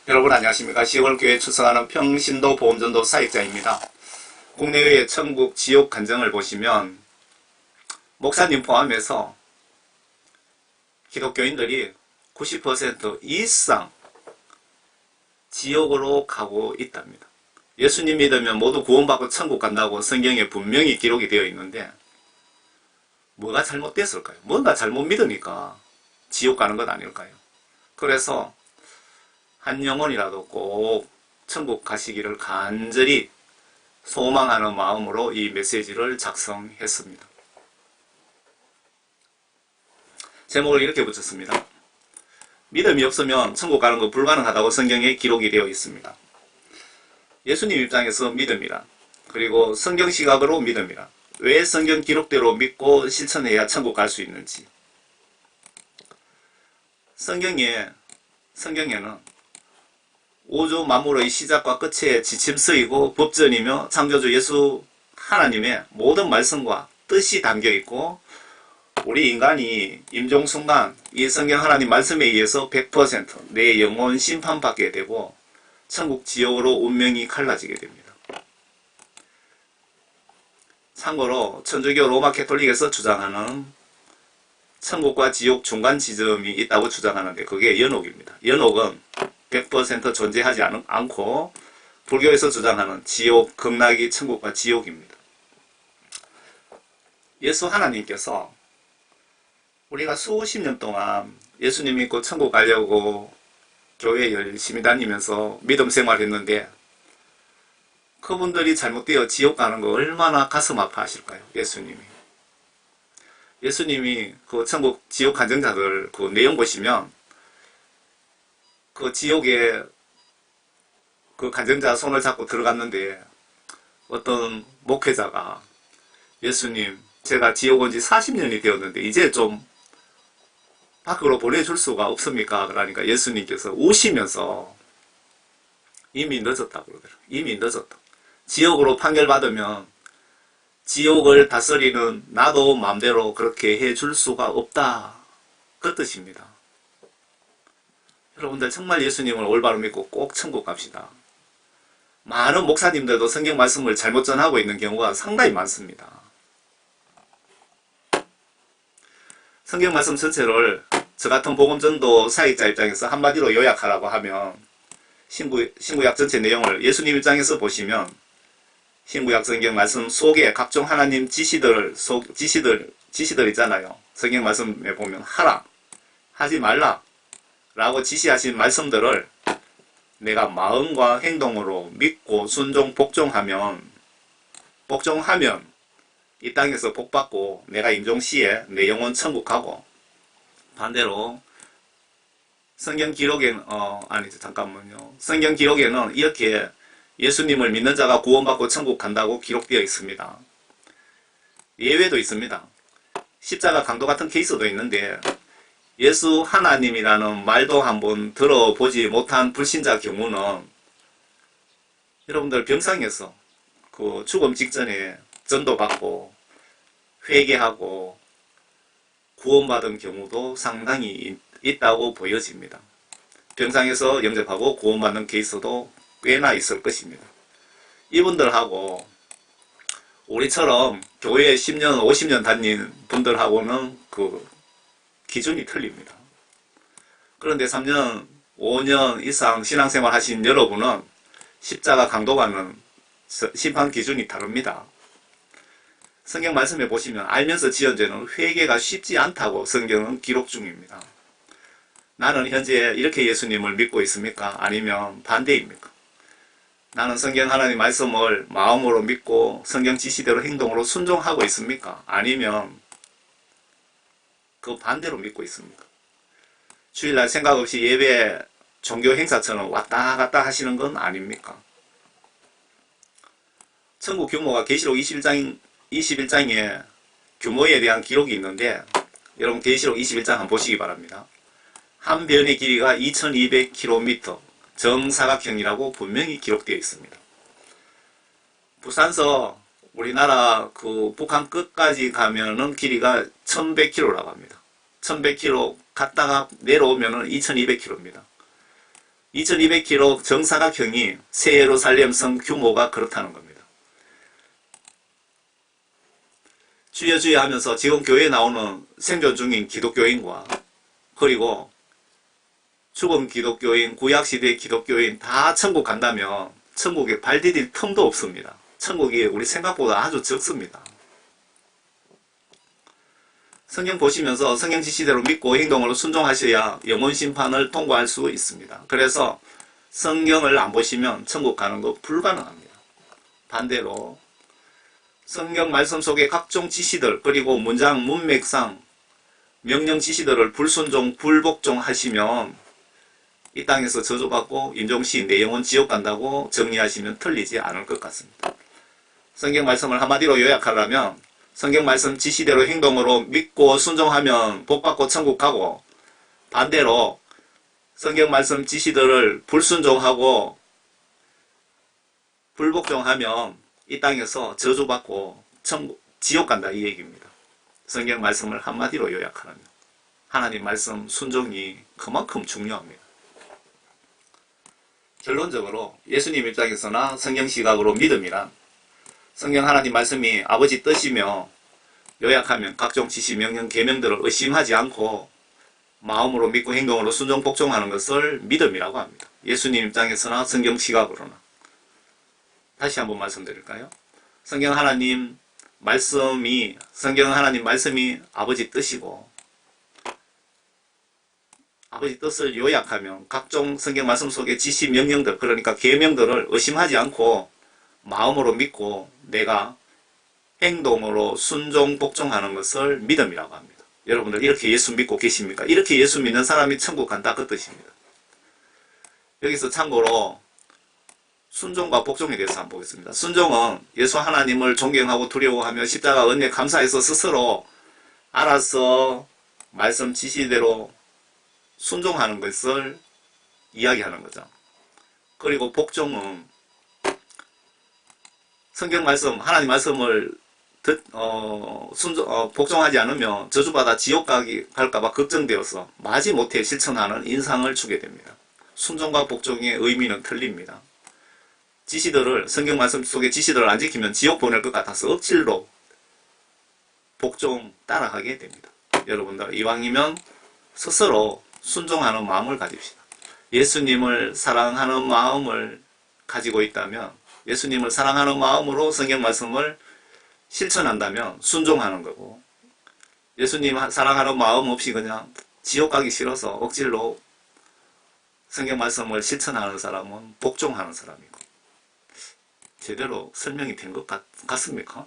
여러분 안녕하십니까. 시골교회 출석하는 평신도 보험전도 사역자입니다. 국내외의 천국 지옥 간증을 보시면 목사님 포함해서 기독교인들이 90% 이상 지옥으로 가고 있답니다. 예수님 믿으면 모두 구원받고 천국 간다고 성경에 분명히 기록이 되어 있는데 뭐가 잘못됐을까요? 뭔가 잘못 믿으니까 지옥 가는 것 아닐까요? 그래서 한 영혼이라도 꼭 천국 가시기를 간절히 소망하는 마음으로 이 메시지를 작성했습니다. 제목을 이렇게 붙였습니다. 믿음이 없으면 천국 가는 거 불가능하다고 성경에 기록이 되어 있습니다. 예수님 입장에서 믿음이란, 그리고 성경 시각으로 믿음이란, 왜 성경 기록대로 믿고 실천해야 천국 갈 수 있는지. 성경에는 우주 만물의 시작과 끝에 지침서이고 법전이며 창조주 예수 하나님의 모든 말씀과 뜻이 담겨있고, 우리 인간이 임종순간 이 성경 하나님 말씀에 의해서 100% 내 영혼 심판받게 되고 천국 지옥으로 운명이 갈라지게 됩니다. 참고로 천주교 로마 캐톨릭에서 주장하는 천국과 지옥 중간 지점이 있다고 주장하는데 그게 연옥입니다. 연옥은 100% 존재하지 않고 불교에서 주장하는 지옥, 극락이 천국과 지옥입니다. 예수 하나님께서 우리가 수십 년 동안 예수님 믿고 천국 가려고 교회 열심히 다니면서 믿음 생활했는데 그분들이 잘못되어 지옥 가는 거 얼마나 가슴 아파하실까요? 예수님이 그 천국 지옥 간증자들 그 내용 보시면 그 지옥에 그 간증자 손을 잡고 들어갔는데 어떤 목회자가 예수님, 제가 지옥 온 지 40년이 되었는데 이제 좀 밖으로 보내줄 수가 없습니까? 그러니까 예수님께서 우시면서 이미 늦었다고 그러더라고요. 이미 늦었다. 지옥으로 판결받으면 지옥을 다스리는 나도 마음대로 그렇게 해줄 수가 없다. 그 뜻입니다. 여러분들 정말 예수님을 올바로 믿고 꼭 천국 갑시다. 많은 목사님들도 성경 말씀을 잘못 전하고 있는 경우가 상당히 많습니다. 성경 말씀 전체를 저 같은 복음전도 사역자 입장에서 한마디로 요약하라고 하면 신구약 전체 내용을 예수님 입장에서 보시면 신구약 성경 말씀 속에 각종 하나님 지시들 있잖아요. 성경 말씀에 보면 하라, 하지 말라 라고 지시하신 말씀들을 내가 마음과 행동으로 믿고 순종 복종하면 이 땅에서 복받고 내가 임종시에 내 영혼 천국 가고, 반대로 성경 기록에는 성경 기록에는 이렇게 예수님을 믿는 자가 구원받고 천국 간다고 기록되어 있습니다. 예외도 있습니다. 십자가 강도 같은 케이스도 있는데 예수 하나님이라는 말도 한번 들어보지 못한 불신자 경우는 여러분들 병상에서 그 죽음 직전에 전도받고 회개하고 구원받은 경우도 상당히 있다고 보여집니다. 병상에서 영접하고 구원받는 케이스도 꽤나 있을 것입니다. 이분들하고 우리처럼 교회에 10년, 50년 다닌 분들하고는 그 기준이 틀립니다. 그런데 3년, 5년 이상 신앙생활 하신 여러분은 십자가 강도와는 심판 기준이 다릅니다. 성경 말씀에 보시면 알면서 지은 죄는 회개가 쉽지 않다고 성경은 기록 중입니다. 나는 현재 이렇게 예수님을 믿고 있습니까? 아니면 반대입니까? 나는 성경 하나님 말씀을 마음으로 믿고 성경 지시대로 행동으로 순종하고 있습니까? 아니면 그 반대로 믿고 있습니까? 주일날 생각 없이 예배 종교 행사처럼 왔다 갔다 하시는 건 아닙니까? 천국 규모가 계시록 21장에 규모에 대한 기록이 있는데 여러분 계시록 21장 한번 보시기 바랍니다. 한 변의 길이가 2200km 정사각형이라고 분명히 기록되어 있습니다. 부산서 우리나라 그 북한 끝까지 가면은 길이가 1100km라고 합니다. 1100km 갔다가 내려오면은 2200km입니다. 2200km 정사각형이 새 예루살렘 성 규모가 그렇다는 겁니다. 주여 주여 하면서 지금 교회에 나오는 생존 중인 기독교인과 그리고 죽은 기독교인, 구약시대의 기독교인 다 천국 간다면 천국에 발 디딜 틈도 없습니다. 천국이 우리 생각보다 아주 적습니다. 성경 보시면서 성경 지시대로 믿고 행동으로 순종하셔야 영원 심판을 통과할 수 있습니다. 그래서 성경을 안 보시면 천국 가는 거 불가능합니다. 반대로 성경 말씀 속의 각종 지시들 그리고 문장 문맥상 명령 지시들을 불순종 불복종 하시면 이 땅에서 저주받고 임종시 내 영혼 지옥 간다고 정리하시면 틀리지 않을 것 같습니다. 성경 말씀을 한마디로 요약하려면 성경 말씀 지시대로 행동으로 믿고 순종하면 복받고 천국 가고, 반대로 성경 말씀 지시들을 불순종하고 불복종하면 이 땅에서 저주받고 천국, 지옥 간다 이 얘기입니다. 성경 말씀을 한마디로 요약하면 하나님 말씀 순종이 그만큼 중요합니다. 결론적으로 예수님 입장에서나 성경 시각으로 믿음이란 성경 하나님 말씀이 아버지 뜻이며 요약하면 각종 지시 명령 계명들을 의심하지 않고 마음으로 믿고 행동으로 순종 복종하는 것을 믿음이라고 합니다. 예수님 입장에서나 성경 시각으로나. 다시 한번 말씀드릴까요? 성경 하나님 말씀이 아버지 뜻이고 아버지 뜻을 요약하면 각종 성경 말씀 속의 지시 명령들 그러니까 계명들을 의심하지 않고 마음으로 믿고 내가 행동으로 순종 복종하는 것을 믿음이라고 합니다. 여러분들 이렇게 예수 믿고 계십니까? 이렇게 예수 믿는 사람이 천국 간다 그 뜻입니다. 여기서 참고로 순종과 복종에 대해서 한번 보겠습니다. 순종은 예수 하나님을 존경하고 두려워하며 십자가 은혜 감사해서 스스로 알아서 말씀 지시대로 순종하는 것을 이야기하는 거죠. 그리고 복종은 성경 말씀, 하나님 말씀을 복종하지 않으면 저주받아 지옥 갈까봐 걱정되어서 마지못해 실천하는 인상을 주게 됩니다. 순종과 복종의 의미는 틀립니다. 성경 말씀 속의 지시들을 안 지키면 지옥 보낼 것 같아서 억지로 복종 따라하게 됩니다. 여러분들 이왕이면 스스로 순종하는 마음을 가집시다. 예수님을 사랑하는 마음을 가지고 있다면 예수님을 사랑하는 마음으로 성경 말씀을 실천한다면 순종하는 거고, 예수님 사랑하는 마음 없이 그냥 지옥 가기 싫어서 억지로 성경 말씀을 실천하는 사람은 복종하는 사람이고. 제대로 설명이 된 것 같습니까?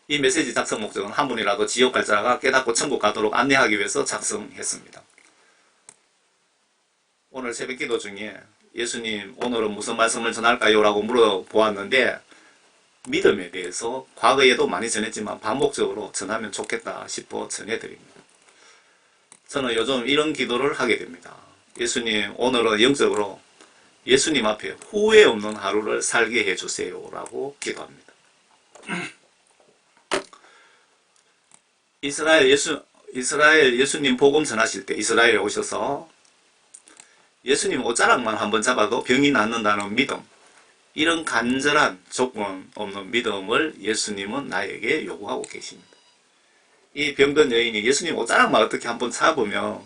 이 메시지 작성 목적은 한 분이라도 지옥 갈 자가 깨닫고 천국 가도록 안내하기 위해서 작성했습니다. 오늘 새벽기도 중에 예수님 오늘은 무슨 말씀을 전할까요? 라고 물어보았는데 믿음에 대해서 과거에도 많이 전했지만 반복적으로 전하면 좋겠다 싶어 전해드립니다. 저는 요즘 이런 기도를 하게 됩니다. 예수님 오늘은 영적으로 예수님 앞에 후회 없는 하루를 살게 해주세요 라고 기도합니다. 이스라엘 예수님 복음 전하실 때 이스라엘에 오셔서 예수님 옷자락만 한번 잡아도 병이 낫는다는 믿음, 이런 간절한 조건 없는 믿음을 예수님은 나에게 요구하고 계십니다. 이 병든 여인이 예수님 옷자락만 어떻게 한번 잡으면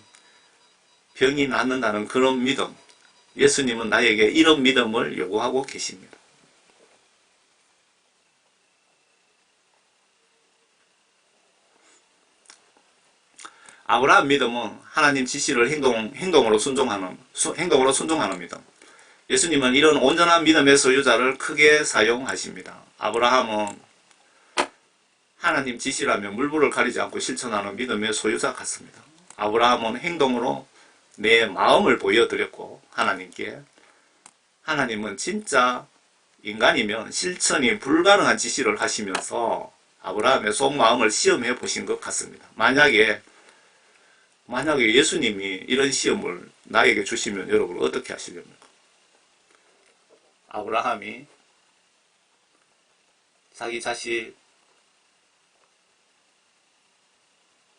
병이 낫는다는 그런 믿음, 예수님은 나에게 이런 믿음을 요구하고 계십니다. 아브라함 믿음은 하나님 지시를 행동으로 순종하는 믿음. 예수님은 이런 온전한 믿음의 소유자를 크게 사용하십니다. 아브라함은 하나님 지시라면 물불을 가리지 않고 실천하는 믿음의 소유자 같습니다. 아브라함은 행동으로 내 마음을 보여드렸고 하나님께, 하나님은 진짜 인간이면 실천이 불가능한 지시를 하시면서 아브라함의 속마음을 시험해 보신 것 같습니다. 만약에 예수님이 이런 시험을 나에게 주시면 여러분 어떻게 하시렵니까? 아브라함이 자기 자식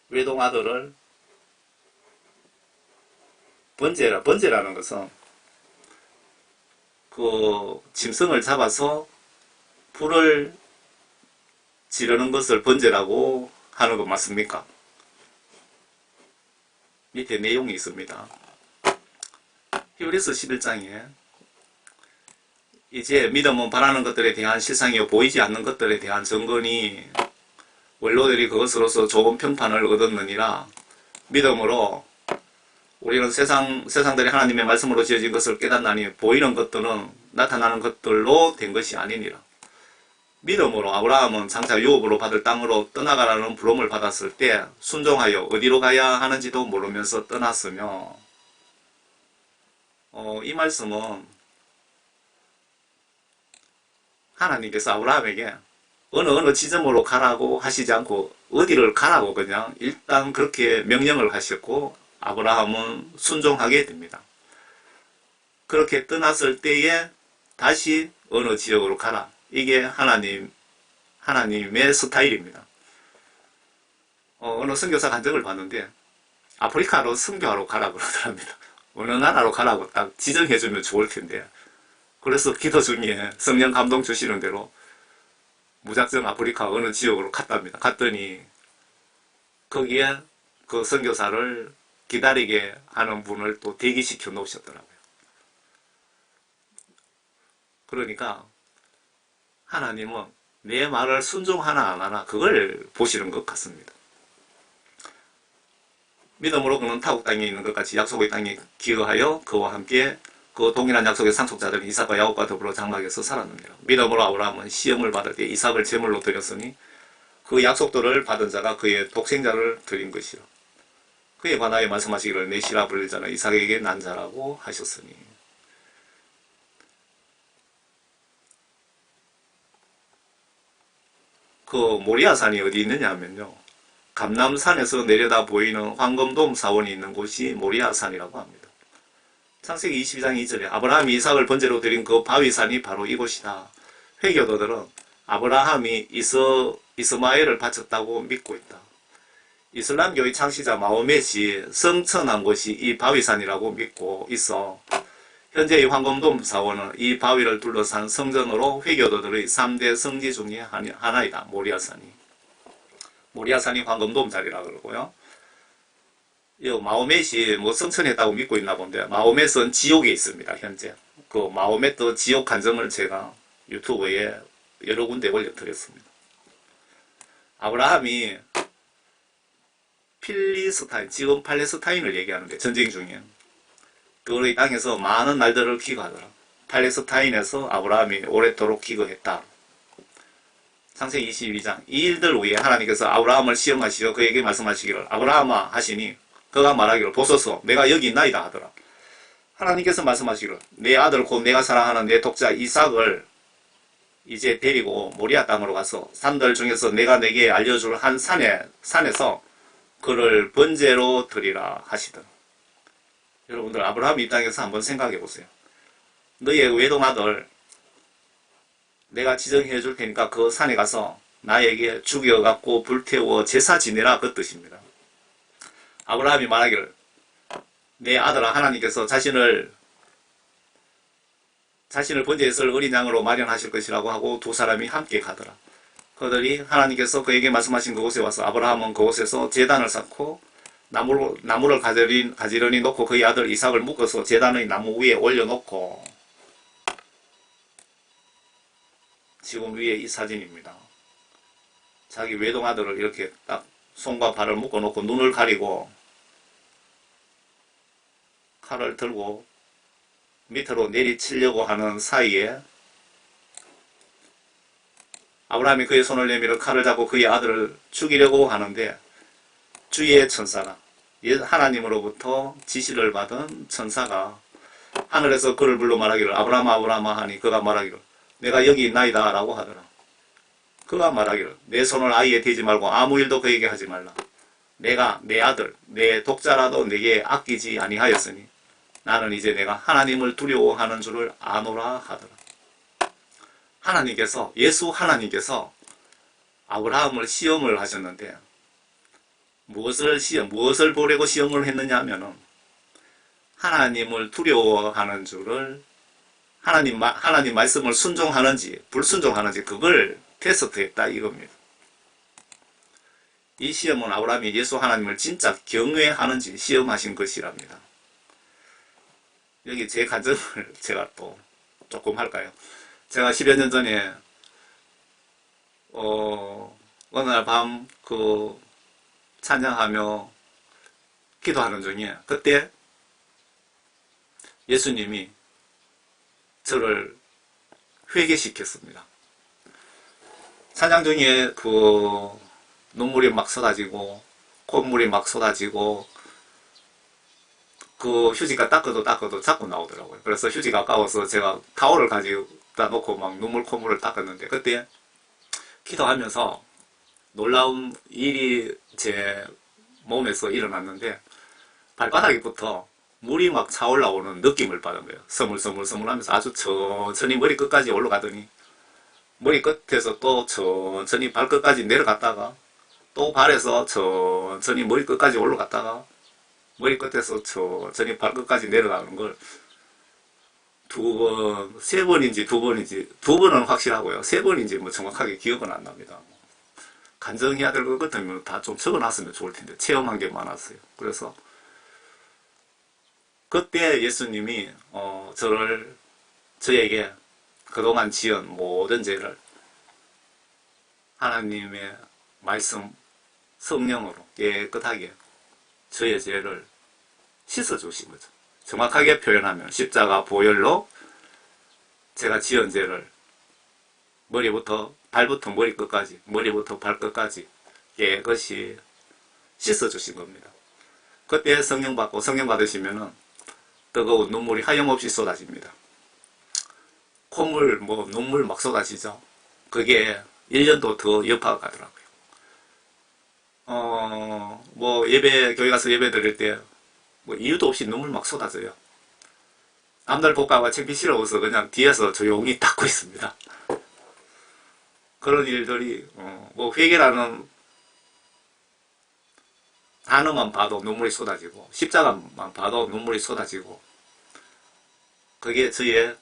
외동아들을 번제라는 것은 그 짐승을 잡아서 불을 지르는 것을 번제라고 하는 거 맞습니까? 밑에 내용이 있습니다. 히브리서 11장에 이제 믿음은 바라는 것들에 대한 실상이요 보이지 않는 것들에 대한 증거니 원로들이 그것으로서 좋은 평판을 얻었느니라. 믿음으로 우리는 세상들이 하나님의 말씀으로 지어진 것을 깨닫나니 보이는 것들은 나타나는 것들로 된 것이 아니니라. 믿음으로 아브라함은 장차 유업으로 받을 땅으로 떠나가라는 부름을 받았을 때 순종하여 어디로 가야 하는지도 모르면서 떠났으며, 이 말씀은 하나님께서 아브라함에게 어느 지점으로 가라고 하시지 않고 어디를 가라고 그냥 일단 그렇게 명령을 하셨고 아브라함은 순종하게 됩니다. 그렇게 떠났을 때에 다시 어느 지역으로 가라. 이게 하나님의 스타일입니다. 어느 선교사 간증을 봤는데 아프리카로 선교하러 가라고 그러더랍니다. 어느 나라로 가라고 딱 지정해주면 좋을 텐데, 그래서 기도 중에 성령 감동 주시는 대로 무작정 아프리카 어느 지역으로 갔답니다. 갔더니 거기에 그 선교사를 기다리게 하는 분을 또 대기시켜 놓으셨더라고요. 그러니까 하나님은 내 말을 순종하나 안 하나 그걸 보시는 것 같습니다. 믿음으로 그는 타국 땅에 있는 것 같이 약속의 땅에 기거하여 그와 함께 그 동일한 약속의 상속자들은 이삭과 야곱과 더불어 장막에서 살았느니라. 믿음으로 아브라함은 시험을 받을 때 이삭을 제물로 드렸으니 그 약속들을 받은 자가 그의 독생자를 드린 것이라. 그에 관하여 말씀하시기를 내 씨라 불릴 자는 이삭에게 난 자라고 하셨으니. 그 모리아산이 어디 있느냐 하면요, 감남산에서 내려다 보이는 황금돔 사원이 있는 곳이 모리아산이라고 합니다. 창세기 22장 2절에 아브라함이 이삭을 번제로 드린 그 바위산이 바로 이곳이다. 회교도들은 아브라함이 이스마엘을 바쳤다고 믿고 있다. 이슬람교의 창시자 마호멧이 성천한 곳이 이 바위산이라고 믿고 있어 현재의 황금돔 사원은 이 바위를 둘러싼 성전으로 회교도들의 3대 성지 중에 하나이다. 모리아산이 황금돔 자리라 그러고요. 마호멧이 뭐 성천했다고 믿고 있나 본데, 마호멧은 지옥에 있습니다. 현재 그 마호멧 지옥 간증을 제가 유튜브에 여러 군데 올려드렸습니다. 아브라함이 필리스타인, 지금 팔레스타인을 얘기하는데 전쟁 중에 그의 땅에서 많은 날들을 기거하더라. 팔레스타인에서 아브라함이 오랫도록 기거했다. 창세기 22장 이 일들 후에 하나님께서 아브라함을 시험하시어 그에게 말씀하시기를 아브라함아 하시니 그가 말하기를 보소서 내가 여기 있나이다 하더라. 하나님께서 말씀하시기를 내 아들 곧 내가 사랑하는 내 독자 이삭을 이제 데리고 모리아 땅으로 가서 산들 중에서 내가 내게 알려줄 한 산에서 그를 번제로 드리라 하시더라. 여러분들 아브라함 입장에서 한번 생각해 보세요. 너의 외동아들 내가 지정해 줄 테니까 그 산에 가서 나에게 죽여갖고 불태워 제사 지내라, 그 뜻입니다. 아브라함이 말하기를 내 아들아 하나님께서 자신을 번제했을 어린 양으로 마련하실 것이라고 하고 두 사람이 함께 가더라. 그들이 하나님께서 그에게 말씀하신 그곳에 와서 아브라함은 그곳에서 제단을 쌓고 나무를 가지런히 놓고 그의 아들 이삭을 묶어서 제단의 나무 위에 올려놓고, 지금 위에 이 사진입니다. 자기 외동아들을 이렇게 딱 손과 발을 묶어놓고 눈을 가리고 칼을 들고 밑으로 내리치려고 하는 사이에 아브라함이 그의 손을 내밀어 칼을 잡고 그의 아들을 죽이려고 하는데 주의 천사가, 하나님으로부터 지시를 받은 천사가 하늘에서 그를 불러 말하기를 아브라함아 아브라함아 하니 그가 말하기를 내가 여기 있나이다 라고 하더라. 그가 말하기를 내 손을 아이에 대지 말고 아무 일도 그에게 하지 말라. 내가 내 아들 내 독자라도 내게 아끼지 아니하였으니 나는 이제 내가 하나님을 두려워하는 줄을 아노라 하더라. 예수 하나님께서 아브라함을 시험을 하셨는데 무엇을 보려고 시험을 했느냐 하면은 하나님을 두려워하는 줄을 하나님 말씀을 순종하는지 불순종하는지 그걸 테스트했다 이겁니다. 이 시험은 아브라함이 예수 하나님을 진짜 경외하는지 시험하신 것이랍니다. 여기 제 간증을 제가 또 조금 할까요? 제가 10여 년 전에 어느 날 밤 찬양하며 기도하는 중에 그때 예수님이 저를 회개시켰습니다. 찬양 중에 눈물이 막 쏟아지고 콧물이 막 쏟아지고 휴지가 닦아도 자꾸 나오더라고요. 그래서 휴지가 아까워서 제가 타월을 가져다 놓고 막 눈물 콧물을 닦았는데 그때 기도하면서 놀라운 일이 제 몸에서 일어났는데 발바닥부터 물이 막 차올라오는 느낌을 받은 거예요. 서물서물 하면서 아주 천천히 머리 끝까지 올라가더니 머리 끝에서 또 천천히 발끝까지 내려갔다가 또 발에서 천천히 머리 끝까지 올라갔다가 머리 끝에서 천천히 발끝까지 내려가는 걸 세 번인지 두 번은 확실하고요. 세 번인지 뭐 정확하게 기억은 안 납니다. 간증해야 될 것 같으면 다 좀 적어놨으면 좋을 텐데 체험한 게 많았어요. 그래서 그때 예수님이 저에게 그동안 지은 모든 죄를 하나님의 말씀 성령으로 깨끗하게 저의 죄를 씻어주신 거죠. 정확하게 표현하면 십자가 보혈로 제가 지은 죄를 발부터 머리끝까지 머리부터 발끝까지 깨끗이 씻어주신 겁니다. 그때 성령 받으시면은 뜨거운 눈물이 하염없이 쏟아집니다. 콧물 눈물 막 쏟아지죠. 그게 1년도 더 여파가 가더라고요. 교회 가서 예배 드릴 때 이유도 없이 눈물 막 쏟아져요. 남들 볼까봐 창피스러워서 그냥 뒤에서 조용히 닦고 있습니다. 그런 일들이 회개라는 단어만 봐도 눈물이 쏟아지고 십자가만 봐도 눈물이 쏟아지고 그게 저의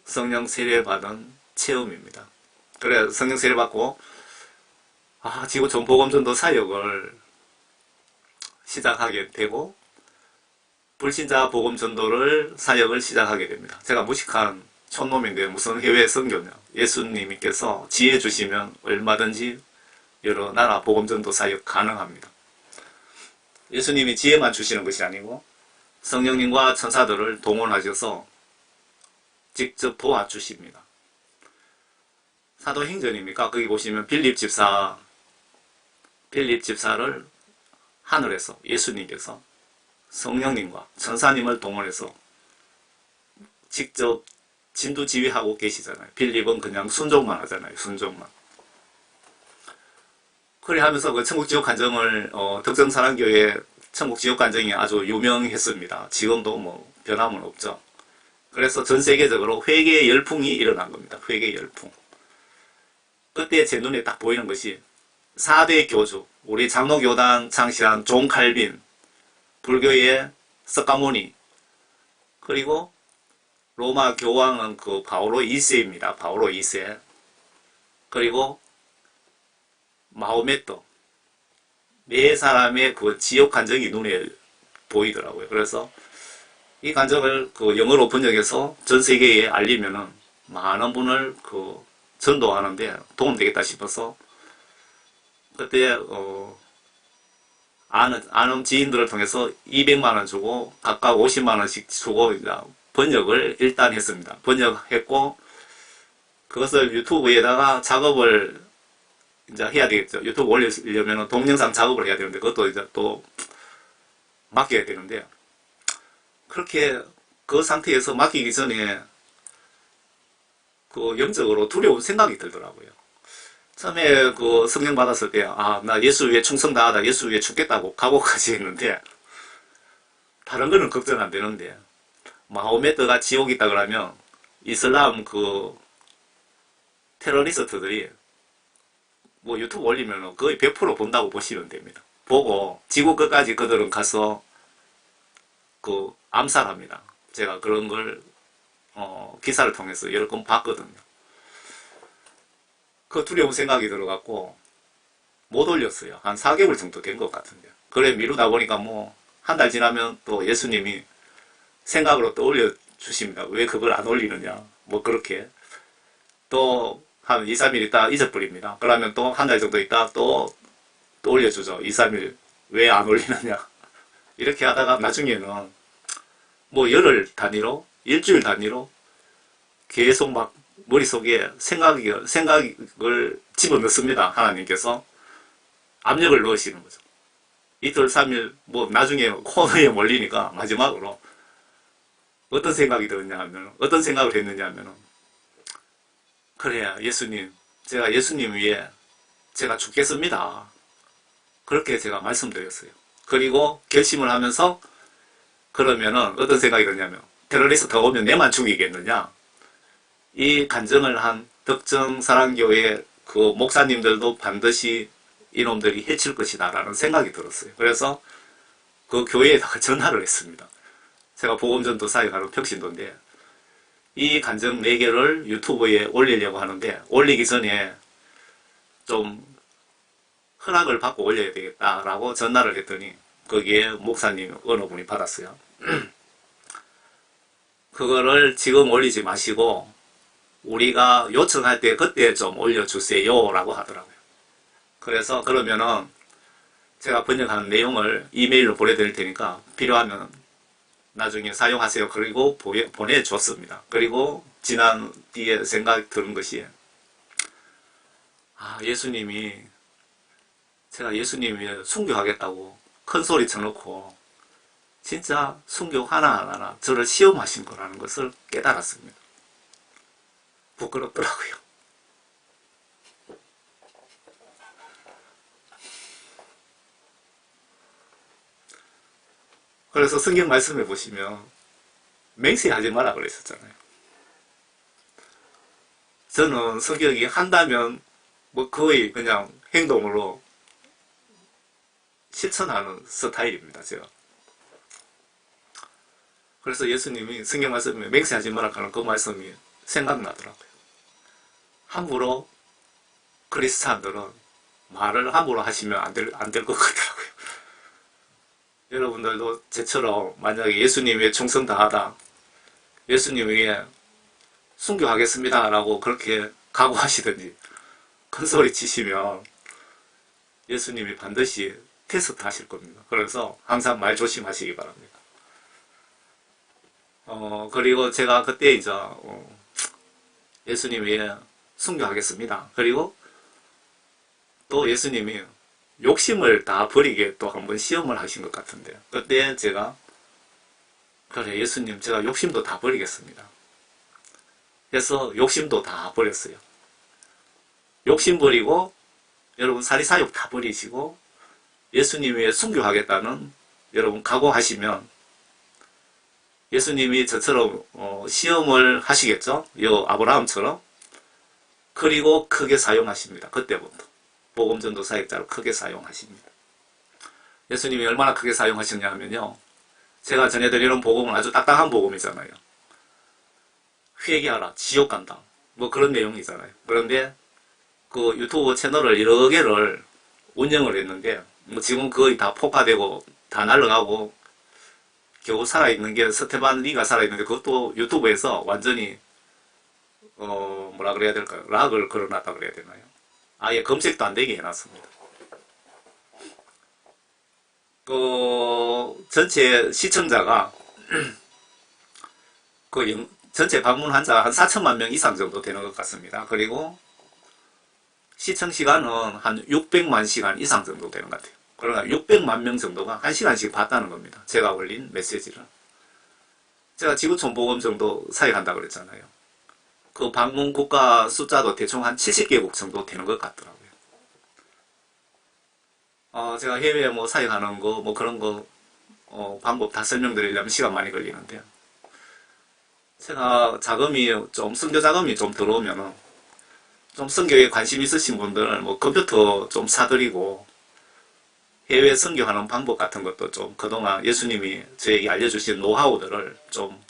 성령 세례 받은 체험입니다. 그래 성령 세례 받고 지구촌 복음전도 사역을 시작하게 되고 불신자 복음전도를 사역을 시작하게 됩니다. 제가 무식한 촌놈인데 무슨 해외 선교냐. 예수님께서 지혜 주시면 얼마든지 여러 나라 복음전도 사역 가능합니다. 예수님이 지혜만 주시는 것이 아니고 성령님과 천사들을 동원하셔서 직접 도와주십니다. 사도행전입니까? 거기 보시면 빌립 집사를 하늘에서 예수님께서 성령님과 천사님을 동원해서 직접 진두지휘하고 계시잖아요. 빌립은 그냥 순종만 하잖아요. 순종만. 그래 하면서 그 천국지옥 간증을 덕정사랑교회 천국지옥 간증이 아주 유명했습니다. 지금도 변함은 없죠. 그래서 전 세계적으로 회개 열풍이 일어난 겁니다. 회개 열풍. 그때 제 눈에 딱 보이는 것이 4대 교주, 우리 장로교단 창시한 존 칼빈, 불교의 석가모니, 그리고 로마 교황은 바오로 2세입니다. 바오로 2세. 그리고 마호메토. 네 사람의 지옥 간증이 눈에 보이더라고요. 그래서 이 간증을 영어로 번역해서 전 세계에 알리면은 많은 분을 전도하는데 도움되겠다 싶어서 그때 아는 지인들을 통해서 200만원 주고 각각 50만원씩 주고 이제 번역을 일단 했습니다. 번역했고 그것을 유튜브에다가 작업을 이제 해야 되겠죠. 유튜브 올리려면 동영상 작업을 해야 되는데 그것도 이제 또 맡겨야 되는데 그렇게 그 상태에서 맡기기 전에 영적으로 두려운 생각이 들더라고요. 처음에 성령 받았을 때 나 예수 위에 충성 다하다 예수 위에 죽겠다고 각오까지 했는데 다른 거는 걱정 안 되는데 마호메트가 지옥이 있다 그러면 이슬람 테러리스트들이 유튜브 올리면 거의 100% 본다고 보시면 됩니다. 보고 지구 끝까지 그들은 가서 그 암살합니다. 제가 그런 걸 기사를 통해서 여러 번 봤거든요. 그 두려운 생각이 들어갖고 못 올렸어요. 한 4개월 정도 된 것 같은데. 그래 미루다 보니까 뭐 한 달 지나면 또 예수님이 생각으로 또 올려주십니다. 왜 그걸 안 올리느냐. 뭐 그렇게. 또 한 2, 3일 있다 잊어버립니다. 그러면 또 한 달 정도 있다 또 올려주죠. 2, 3일 왜 안 올리느냐. 이렇게 하다가 나중에는 뭐 열흘 단위로 일주일 단위로 계속 막 머릿속에 생각을 집어넣습니다. 하나님께서 압력을 넣으시는 거죠. 이틀, 3일, 뭐 나중에 코너에 몰리니까 마지막으로 어떤 생각이 들었냐 하면, 어떤 생각을 했느냐 하면은, 그래야 예수님, 제가 예수님 위해 제가 죽겠습니다. 그렇게 제가 말씀드렸어요. 그리고 결심을 하면서 그러면은 어떤 생각이 드냐면 테러리스트 더 오면 내만 죽이겠느냐. 이 간증을 한 덕정사랑교회 그 목사님들도 반드시 이놈들이 해칠 것이다 라는 생각이 들었어요. 그래서 그 교회에다가 전화를 했습니다. 제가 복음전도 사역하는 평신도인데 이 간증 4개를 유튜브에 올리려고 하는데 올리기 전에 좀 허락을 받고 올려야 되겠다라고 전화를 했더니 거기에 목사님 어느 분이 받았어요. 그거를 지금 올리지 마시고 우리가 요청할 때 그때 좀 올려주세요 라고 하더라고요. 그래서 그러면은 제가 번역한 내용을 이메일로 보내드릴 테니까 필요하면 나중에 사용하세요. 그리고 보내줬습니다. 그리고 지난 뒤에 생각이 드는 것이 예수님이 제가 예수님이 순교하겠다고 큰 소리 쳐놓고 진짜 순교 하나하나 저를 시험하신 거라는 것을 깨달았습니다. 부끄럽더라고요. 그래서 성경 말씀해 보시면 맹세하지 마라 그랬었잖아요. 저는 성경이 한다면 뭐 거의 그냥 행동으로 실천하는 스타일입니다. 제가. 그래서 예수님이 성경 말씀에 맹세하지 마라 하는 그 말씀이 생각나더라고요. 함부로 크리스찬들은 말을 함부로 하시면 안 될 것 같더라고요. 여러분들도 제처럼 만약에 예수님에 충성 다하다, 예수님에게 순교하겠습니다 라고 그렇게 각오하시든지 큰 소리 치시면 예수님이 반드시 테스트 하실 겁니다. 그래서 항상 말 조심하시기 바랍니다. 그리고 제가 그때 이제 예수님 위해 순교하겠습니다. 그리고 또 예수님이 욕심을 다 버리게 또 한번 시험을 하신 것 같은데 그때 제가 그래 예수님 제가 욕심도 다 버리겠습니다. 그래서 욕심도 다 버렸어요. 욕심 버리고 여러분 사리사욕 다 버리시고 예수님 위해 순교하겠다는 여러분 각오하시면 예수님이 저처럼 시험을 하시겠죠? 요 아브라함처럼. 그리고 크게 사용하십니다. 그때부터 복음전도 사역자로 크게 사용하십니다. 예수님이 얼마나 크게 사용하셨냐 하면요. 제가 전해드리는 복음은 아주 딱딱한 복음이잖아요. 회개하라, 지옥 간다. 뭐 그런 내용이잖아요. 그런데 그 유튜브 채널을 여러 개를 운영을 했는데 뭐 지금 거의 다 폭파되고 다 날아가고 겨우 살아있는 게 스테반 리가 살아있는데 그것도 유튜브에서 완전히 뭐라 그래야 될까요? 락을 걸어놨다 그래야 되나요? 아예 검색도 안 되게 해놨습니다. 그 전체 시청자가 그 전체 방문 환자가 한 4천만 명 이상 정도 되는 것 같습니다. 그리고 시청 시간은 한 600만 시간 이상 정도 되는 것 같아요. 그러니까 600만 명 정도가 1시간씩 봤다는 겁니다. 제가 올린 메시지를. 제가 지구촌 보건 정도 사역한다고 그랬잖아요. 그 방문 국가 숫자도 대충 한 70개국 정도 되는 것 같더라고요. 제가 해외에 뭐 사역하는 거, 뭐 그런 거, 방법 다 설명드리려면 시간 많이 걸리는데요. 제가 선교 자금이 좀 들어오면은, 좀 선교에 관심 있으신 분들, 뭐 컴퓨터 좀 사드리고, 해외 선교하는 방법 같은 것도 좀 그동안 예수님이 저에게 알려주신 노하우들을 좀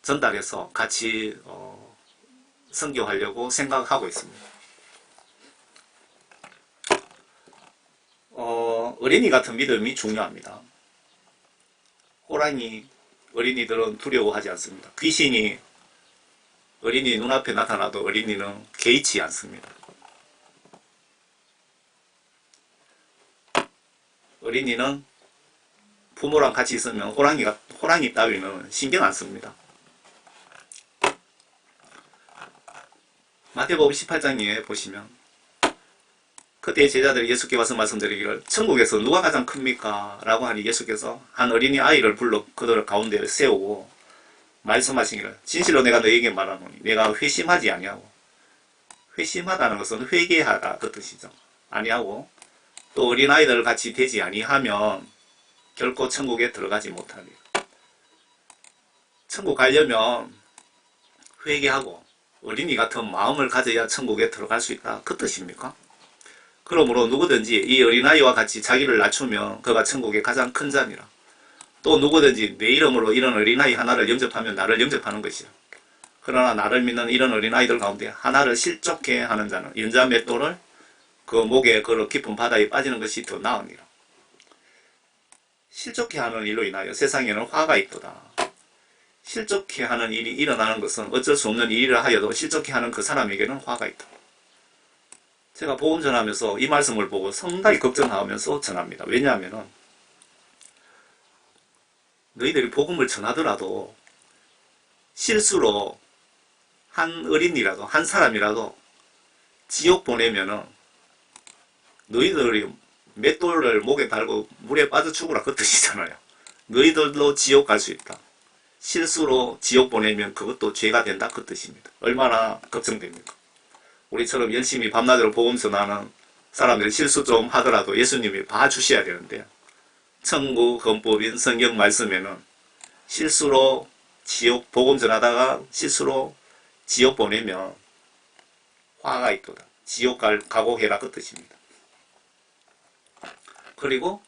전달해서 같이 선교하려고 생각하고 있습니다. 어린이 같은 믿음이 중요합니다. 호랑이 어린이들은 두려워하지 않습니다. 귀신이 어린이 눈앞에 나타나도 어린이는 개의치 않습니다. 어린이는 부모랑 같이 있으면 호랑이 따위는 신경 안 씁니다. 마태복음 18장에 보시면 그때 제자들이 예수께 와서 말씀드리기를 천국에서 누가 가장 큽니까? 라고 하니 예수께서 한 어린이 아이를 불러 그들 가운데 세우고 말씀하시기를 진실로 내가 너에게 말하노니 내가 회심하지 아니하고, 회심하다는 것은 회개하다 그 뜻이죠. 아니하고 또 어린아이들 같이 되지 아니하면 결코 천국에 들어가지 못하리라. 천국 가려면 회개하고 어린이 같은 마음을 가져야 천국에 들어갈 수 있다 그 뜻입니까? 그러므로 누구든지 이 어린아이와 같이 자기를 낮추면 그가 천국의 가장 큰 자니라. 또 누구든지 내 이름으로 이런 어린아이 하나를 영접하면 나를 영접하는 것이라. 그러나 나를 믿는 이런 어린아이들 가운데 하나를 실족해 하는 자는 인자 맷돌을 그 목에 걸어 깊은 바다에 빠지는 것이 더 나으니라. 실족해 하는 일로 인하여 세상에는 화가 있도다. 실족해 하는 일이 일어나는 것은 어쩔 수 없는 일이라 하여도 실족해 하는 그 사람에게는 화가 있다. 제가 복음 전하면서 이 말씀을 보고 상당히 걱정하면서 전합니다. 왜냐하면 너희들이 복음을 전하더라도 실수로 한 어린이라도 한 사람이라도 지옥 보내면은 너희들이 맷돌을 목에 달고 물에 빠져 죽으라 그 뜻이잖아요. 너희들도 지옥 갈 수 있다. 실수로 지옥 보내면 그것도 죄가 된다 그 뜻입니다. 얼마나 걱정됩니까? 우리처럼 열심히 밤낮으로 복음 전하는 사람들이 실수 좀 하더라도 예수님이 봐주셔야 되는데 천국 헌법인 성경 말씀에는 실수로 지옥 복음 전하다가 실수로 지옥 보내면 화가 있도다. 지옥 각오해라 그 뜻입니다. 그리고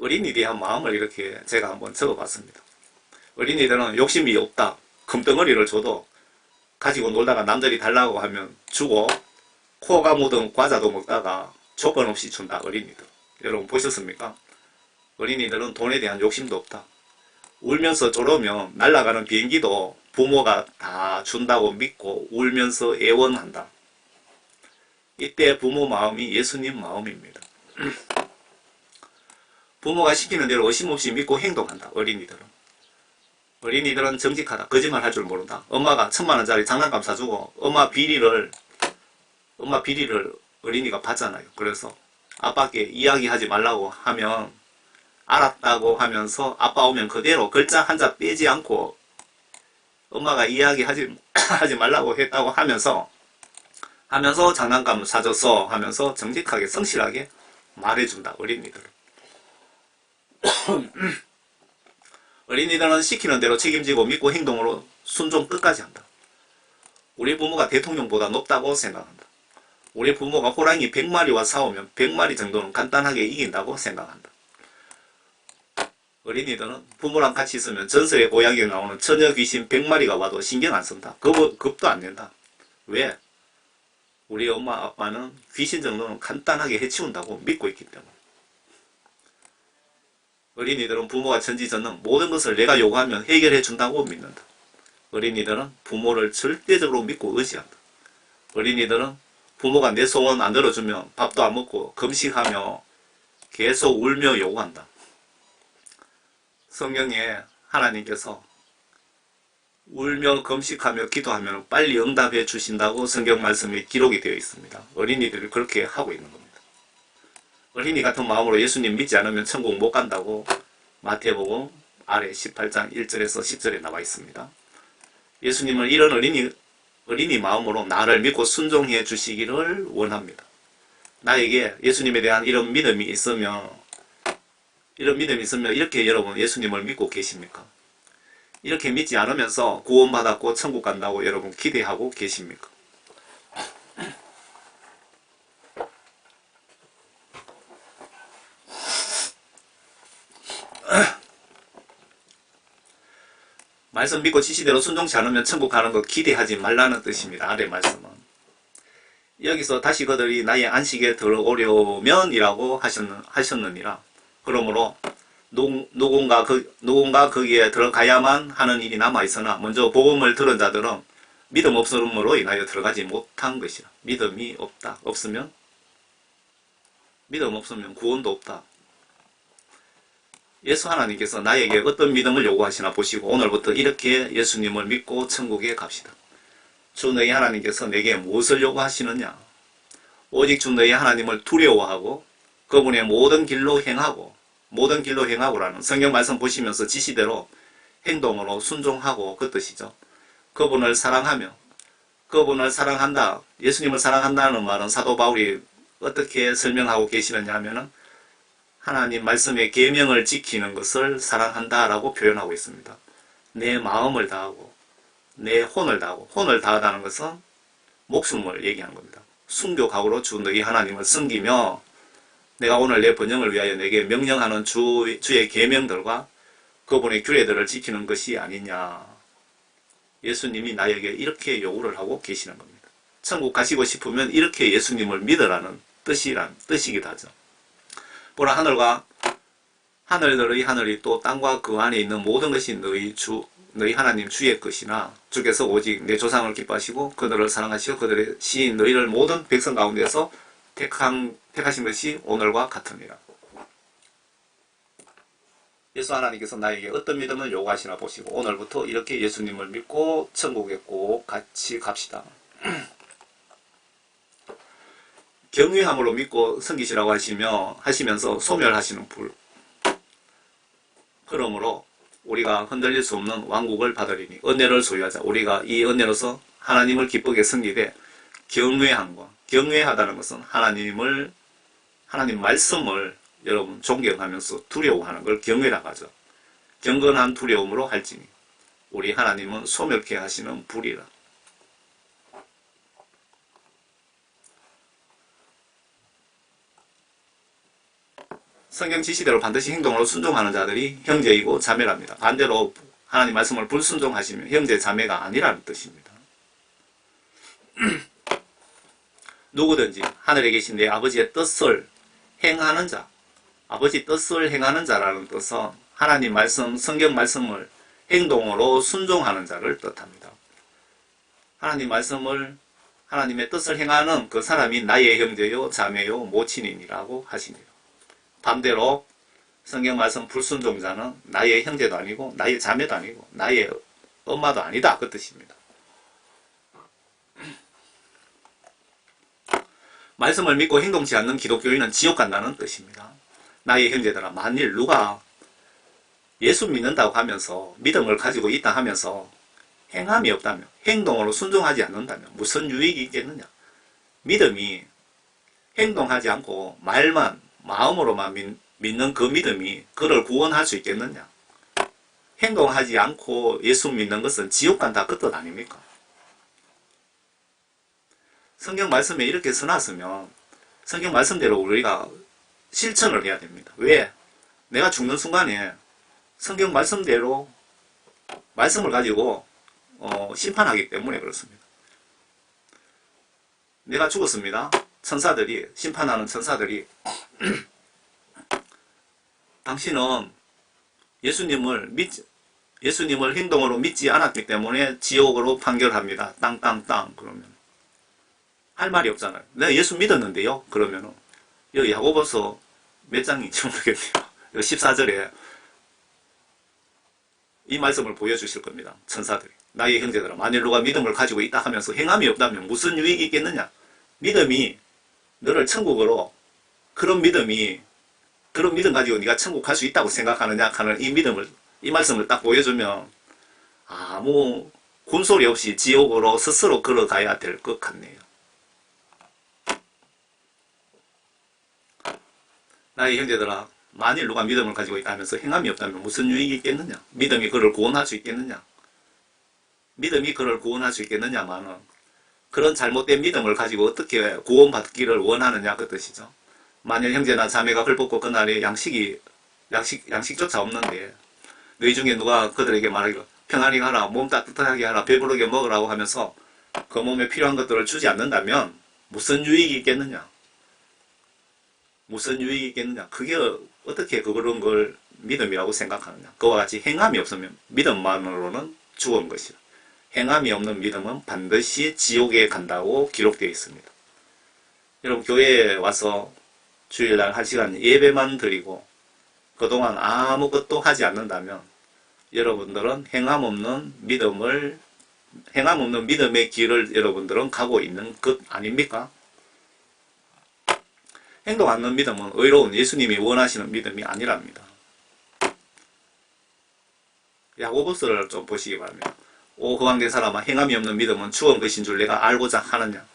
어린이에 대한 마음을 이렇게 제가 한번 적어봤습니다. 어린이들은 욕심이 없다. 금덩어리를 줘도 가지고 놀다가 남들이 달라고 하면 주고 코가 묻은 과자도 먹다가 조건 없이 준다. 어린이들. 여러분 보셨습니까? 어린이들은 돈에 대한 욕심도 없다. 울면서 졸으면 날아가는 비행기도 부모가 다 준다고 믿고 울면서 애원한다. 이때 부모 마음이 예수님 마음입니다. 부모가 시키는 대로 의심없이 믿고 행동한다. 어린이들은 정직하다. 거짓말 할 줄 모른다. 엄마가 1000만원짜리 장난감 사주고 엄마 비리를 어린이가 받잖아요. 그래서 아빠께 이야기하지 말라고 하면 알았다고 하면서 아빠 오면 그대로 글자 한자 빼지 않고 엄마가 이야기하지 말라고 했다고 하면서 장난감 사줬어 하면서 정직하게 성실하게 말해준다. 어린이들은 시키는 대로 책임지고 믿고 행동으로 순종 끝까지 한다. 우리 부모가 대통령보다 높다고 생각한다. 우리 부모가 호랑이 100마리와 싸우면 100마리 정도는 간단하게 이긴다고 생각한다. 어린이들은 부모랑 같이 있으면 전설의 고향에 나오는 처녀 귀신 100마리가 와도 신경 안 쓴다. 겁도 안 낸다. 왜? 우리 엄마 아빠는 귀신 정도는 간단하게 해치운다고 믿고 있기 때문에. 어린이들은 부모가 전지전능 모든 것을 내가 요구하면 해결해 준다고 믿는다. 어린이들은 부모를 절대적으로 믿고 의지한다. 어린이들은 부모가 내 소원 안 들어주면 밥도 안 먹고 금식하며 계속 울며 요구한다. 성경에 하나님께서 울며 금식하며 기도하면 빨리 응답해 주신다고 성경 말씀이 기록이 되어 있습니다. 어린이들이 그렇게 하고 있는 겁니다. 어린이 같은 마음으로 예수님 믿지 않으면 천국 못 간다고 마태복음 아래 18장 1절에서 10절에 나와 있습니다. 예수님은 이런 어린이 마음으로 나를 믿고 순종해 주시기를 원합니다. 나에게 예수님에 대한 이런 믿음이 있으면 이렇게 여러분 예수님을 믿고 계십니까? 이렇게 믿지 않으면서 구원받았고 천국 간다고 여러분 기대하고 계십니까? 말씀 믿고 지시대로 순종치 않으면 천국 가는 거 기대하지 말라는 뜻입니다. 아래 말씀은. 여기서 다시 그들이 나의 안식에 들어오려면 이라고 하셨느니라. 그러므로 누군가 거기에 들어가야만 하는 일이 남아있으나 먼저 복음을 들은 자들은 믿음 없음으로 인하여 들어가지 못한 것이라. 믿음이 없다. 믿음 없으면 구원도 없다. 예수 하나님께서 나에게 어떤 믿음을 요구하시나 보시고 오늘부터 이렇게 예수님을 믿고 천국에 갑시다. 주 너희 하나님께서 내게 무엇을 요구하시느냐? 오직 주 너희 하나님을 두려워하고 그분의 모든 길로 행하고라는 성경 말씀 보시면서 지시대로 행동으로 순종하고 그 뜻이죠. 그분을 사랑한다. 예수님을 사랑한다는 말은 사도 바울이 어떻게 설명하고 계시느냐 하면은 하나님 말씀의 계명을 지키는 것을 사랑한다라고 표현하고 있습니다. 내 마음을 다하고 내 혼을 다하다는 것은 목숨을 얘기하는 겁니다. 순교각오로 주 너희 하나님을 섬기며 내가 오늘 내 번영을 위하여 내게 명령하는 주의 계명들과 그분의 규례들을 지키는 것이 아니냐. 예수님이 나에게 이렇게 요구를 하고 계시는 겁니다. 천국 가시고 싶으면 이렇게 예수님을 믿으라는 뜻이기도 하죠. 보라 하늘의 하늘이 또 땅과 그 안에 있는 모든 것이 너희 하나님 주의 것이나 주께서 오직 내 조상을 기뻐하시고 그들을 사랑하시고 그들의 시인 너희를 모든 백성 가운데서 택하신 것이 오늘과 같으니라. 예수 하나님께서 나에게 어떤 믿음을 요구하시나 보시고 오늘부터 이렇게 예수님을 믿고 천국에 꼭 같이 갑시다. 경외함으로 믿고 섬기시라고 하시면서 소멸하시는 불. 그러므로 우리가 흔들릴 수 없는 왕국을 받으리니 은혜를 소유하자. 우리가 이 은혜로서 하나님을 기쁘게 섬기되 경외하다는 것은 하나님 말씀을 여러분 존경하면서 두려워하는 걸 경외라고 하죠. 경건한 두려움으로 할지니 우리 하나님은 소멸케 하시는 불이라. 성경 지시대로 반드시 행동으로 순종하는 자들이 형제이고 자매랍니다. 반대로 하나님 말씀을 불순종하시면 형제 자매가 아니라는 뜻입니다. 누구든지 하늘에 계신 내 아버지의 뜻을 행하는 자, 아버지 뜻을 행하는 자라는 뜻은 하나님 말씀, 성경 말씀을 행동으로 순종하는 자를 뜻합니다. 하나님의 뜻을 행하는 그 사람이 나의 형제요 자매요 모친이니라고 하십니다. 반대로 성경 말씀 불순종자는 나의 형제도 아니고 나의 자매도 아니고 나의 엄마도 아니다 그 뜻입니다. 말씀을 믿고 행동치 않는 기독교인은 지옥 간다는 뜻입니다. 나의 형제들아, 만일 누가 예수 믿는다고 하면서 믿음을 가지고 있다 하면서 행함이 없다면, 행동으로 순종하지 않는다면 무슨 유익이 있겠느냐? 믿음이 행동하지 않고 마음으로만 믿는 그 믿음이 그를 구원할 수 있겠느냐? 행동하지 않고 예수 믿는 것은 지옥 간다 그 뜻 아닙니까? 성경 말씀에 이렇게 써놨으면 성경 말씀대로 우리가 실천을 해야 됩니다. 왜? 내가 죽는 순간에 성경 말씀대로 말씀을 가지고 심판하기 때문에 그렇습니다. 내가 죽었습니다. 심판하는 천사들이 당신은 예수님을 행동으로 믿지 않았기 때문에 지옥으로 판결합니다. 땅땅땅 그러면 할 말이 없잖아요. 내가 예수 믿었는데요. 그러면은 여기 야고보서 몇 장인지 모르겠네요. 14절에 이 말씀을 보여주실 겁니다. 천사들이. 나의 형제들아, 만일 누가 믿음을 가지고 있다 하면서 행함이 없다면 무슨 유익이 있겠느냐? 믿음이 너를 천국으로, 그런 믿음 가지고 네가 천국 갈 수 있다고 생각하느냐 하는 이 말씀을 딱 보여주면 아무 군소리 없이 지옥으로 스스로 걸어가야 될 것 같네요. 나의 형제들아, 만일 누가 믿음을 가지고 있다 하면서 행함이 없다면 무슨 유익이 있겠느냐? 믿음이 그를 구원할 수 있겠느냐? 믿음이 그를 구원할 수 있겠느냐마는 그런 잘못된 믿음을 가지고 어떻게 구원받기를 원하느냐 그 뜻이죠. 만일 형제나 자매가 헐벗고 그날에 양식조차 없는데 너희 중에 누가 그들에게 말하기를 편안히 가라, 몸 따뜻하게 하라, 배부르게 먹으라고 하면서 그 몸에 필요한 것들을 주지 않는다면 무슨 유익이 있겠느냐? 무슨 유익이 있겠느냐? 그게 어떻게 그런 걸 믿음이라고 생각하느냐? 그와 같이 행함이 없으면 믿음만으로는 죽은 것이다. 행함이 없는 믿음은 반드시 지옥에 간다고 기록되어 있습니다. 여러분 교회에 와서 주일날 1시간 예배만 드리고 그동안 아무것도 하지 않는다면 여러분들은 행함 없는 믿음의 길을 여러분들은 가고 있는 것 아닙니까? 행동 않는 믿음은 의로운 예수님이 원하시는 믿음이 아니랍니다. 야고보서를 좀 보시기 바랍니다. 오 허황된 사람아, 행함이 없는 믿음은 죽은 것인 줄 내가 알고자 하느냐?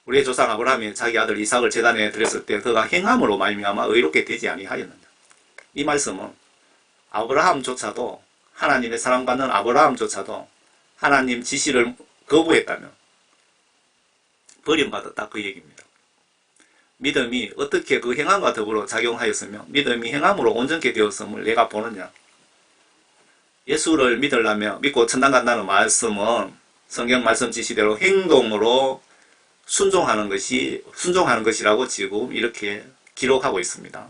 우리의 조상 아브라함이 자기 아들 이삭을 제단에 드렸을 때 그가 행함으로 말미암아 의롭게 되지 아니하였느냐? 이 말씀은 아브라함조차도, 하나님의 사랑받는 아브라함조차도 하나님 지시를 거부했다면 버림받았다, 그 얘기입니다. 믿음이 어떻게 그 행함과 더불어 작용하였으며 믿음이 행함으로 온전케 되었음을 내가 보느냐? 예수를 믿으려면 믿고 천당 간다는 말씀은 성경 말씀 지시대로 행동으로 순종하는 것이라고 지금 이렇게 기록하고 있습니다.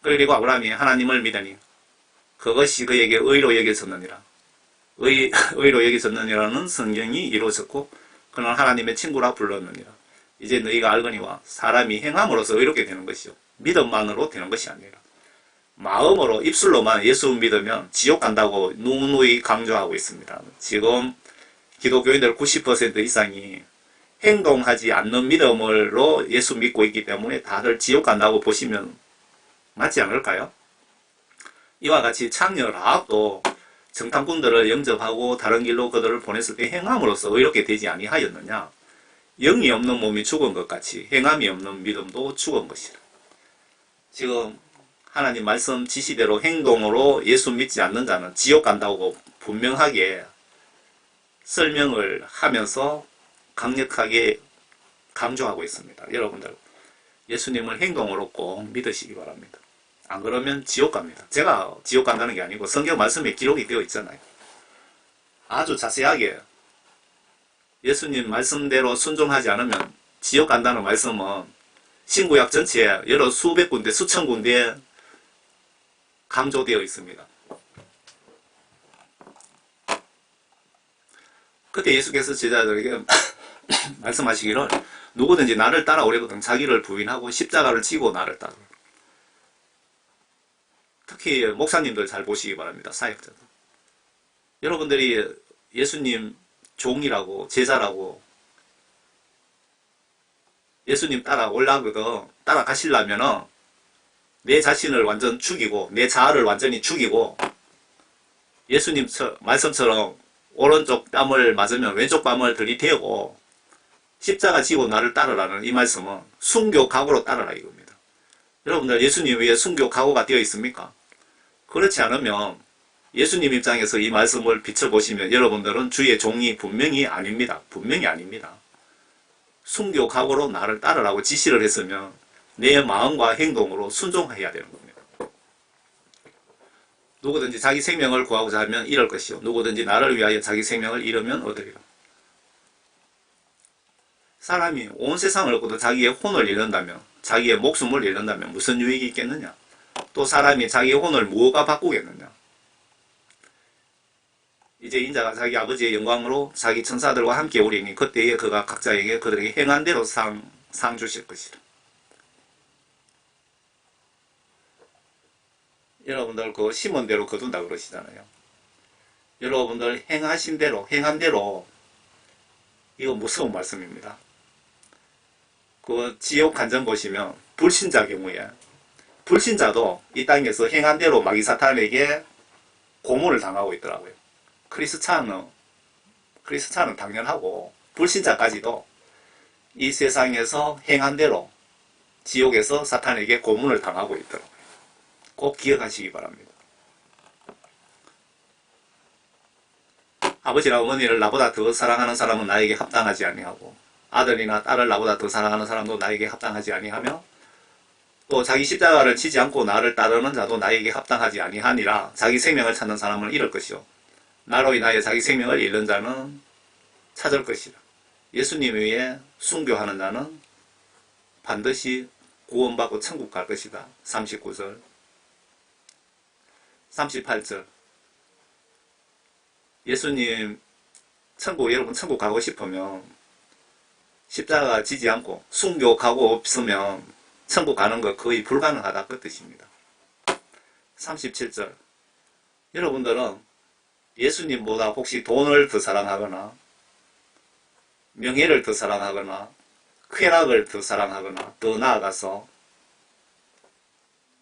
그리고 아브라함이 하나님을 믿으니 그것이 그에게 의로 여겨졌느니라. 의로 여겨졌느니라는 성경이 이루어졌고 그는 하나님의 친구라 불렀느니라. 이제 너희가 알거니와 사람이 행함으로써 의롭게 되는 것이요 믿음만으로 되는 것이 아니라 마음으로 입술로만 예수 믿으면 지옥 간다고 누누이 강조하고 있습니다. 지금 기독교인들 90% 이상이 행동하지 않는 믿음으로 예수 믿고 있기 때문에 다들 지옥 간다고 보시면 맞지 않을까요? 이와 같이 창녀 라합도 정탐꾼들을 영접하고 다른 길로 그들을 보냈을 때 행함으로써 의롭게 되지 아니하였느냐? 영이 없는 몸이 죽은 것 같이 행함이 없는 믿음도 죽은 것이라. 지금 하나님 말씀 지시대로 행동으로 예수 믿지 않는 자는 지옥 간다고 분명하게 설명을 하면서 강력하게 강조하고 있습니다. 여러분들 예수님을 행동으로 꼭 믿으시기 바랍니다. 안 그러면 지옥 갑니다. 제가 지옥 간다는 게 아니고 성경 말씀에 기록이 되어 있잖아요. 아주 자세하게 예수님 말씀대로 순종하지 않으면 지옥 간다는 말씀은 신구약 전체에 여러 수백 군데 수천 군데에 강조되어 있습니다. 그때 예수께서 제자들에게 말씀하시기를 누구든지 나를 따라오려거든 자기를 부인하고 십자가를 지고 나를 따르라. 특히 목사님들 잘 보시기 바랍니다. 사역자들. 여러분들이 예수님 종이라고 제자라고 예수님 따라가시려면 내 자신을 완전 죽이고 내 자아를 완전히 죽이고 예수님 말씀처럼 오른쪽 뺨을 맞으면 왼쪽 뺨을 들이대고 십자가 지고 나를 따르라는 이 말씀은 순교 각오로 따르라 이겁니다. 여러분들 예수님 위에 순교 각오가 되어 있습니까? 그렇지 않으면 예수님 입장에서 이 말씀을 비춰보시면 여러분들은 주의 종이 분명히 아닙니다. 분명히 아닙니다. 순교 각오로 나를 따르라고 지시를 했으면 내 마음과 행동으로 순종해야 되는 겁니다. 누구든지 자기 생명을 구하고자 하면 잃을 것이요 누구든지 나를 위하여 자기 생명을 잃으면 얻으리라. 사람이 온 세상을 얻고도 자기의 혼을 잃는다면 자기의 목숨을 잃는다면 무슨 유익이 있겠느냐? 또 사람이 자기의 혼을 무엇과 바꾸겠느냐? 이제 인자가 자기 아버지의 영광으로 자기 천사들과 함께 오리니 그때에 그가 각자에게 그들에게 행한 대로 상 주실 것이라. 여러분들 그 심은 대로 거둔다 그러시잖아요. 여러분들 행하신 대로 행한 대로 이거 무서운 말씀입니다. 그 지옥 간증 보시면 불신자 경우에 불신자도 이 땅에서 행한 대로 마귀사탄에게 고문을 당하고 있더라고요. 크리스찬은 당연하고 불신자까지도 이 세상에서 행한 대로 지옥에서 사탄에게 고문을 당하고 있더라고요. 꼭 기억하시기 바랍니다. 아버지나 어머니를 나보다 더 사랑하는 사람은 나에게 합당하지 아니하고 아들이나 딸을 나보다 더 사랑하는 사람도 나에게 합당하지 아니하며 또 자기 십자가를 지지 않고 나를 따르는 자도 나에게 합당하지 아니하니라. 자기 생명을 찾는 사람은 잃을 것이요 나로 인하여 자기 생명을 잃는 자는 찾을 것이라. 예수님 위에 순교하는 자는 반드시 구원받고 천국 갈 것이다. 39절 38절 예수님 여러분 천국 가고 싶으면 십자가 지지 않고 순교 가고 없으면 천국 가는 거 거의 불가능하다 그 뜻입니다. 37절 여러분들은 예수님보다 혹시 돈을 더 사랑하거나 명예를 더 사랑하거나 쾌락을 더 사랑하거나 더 나아가서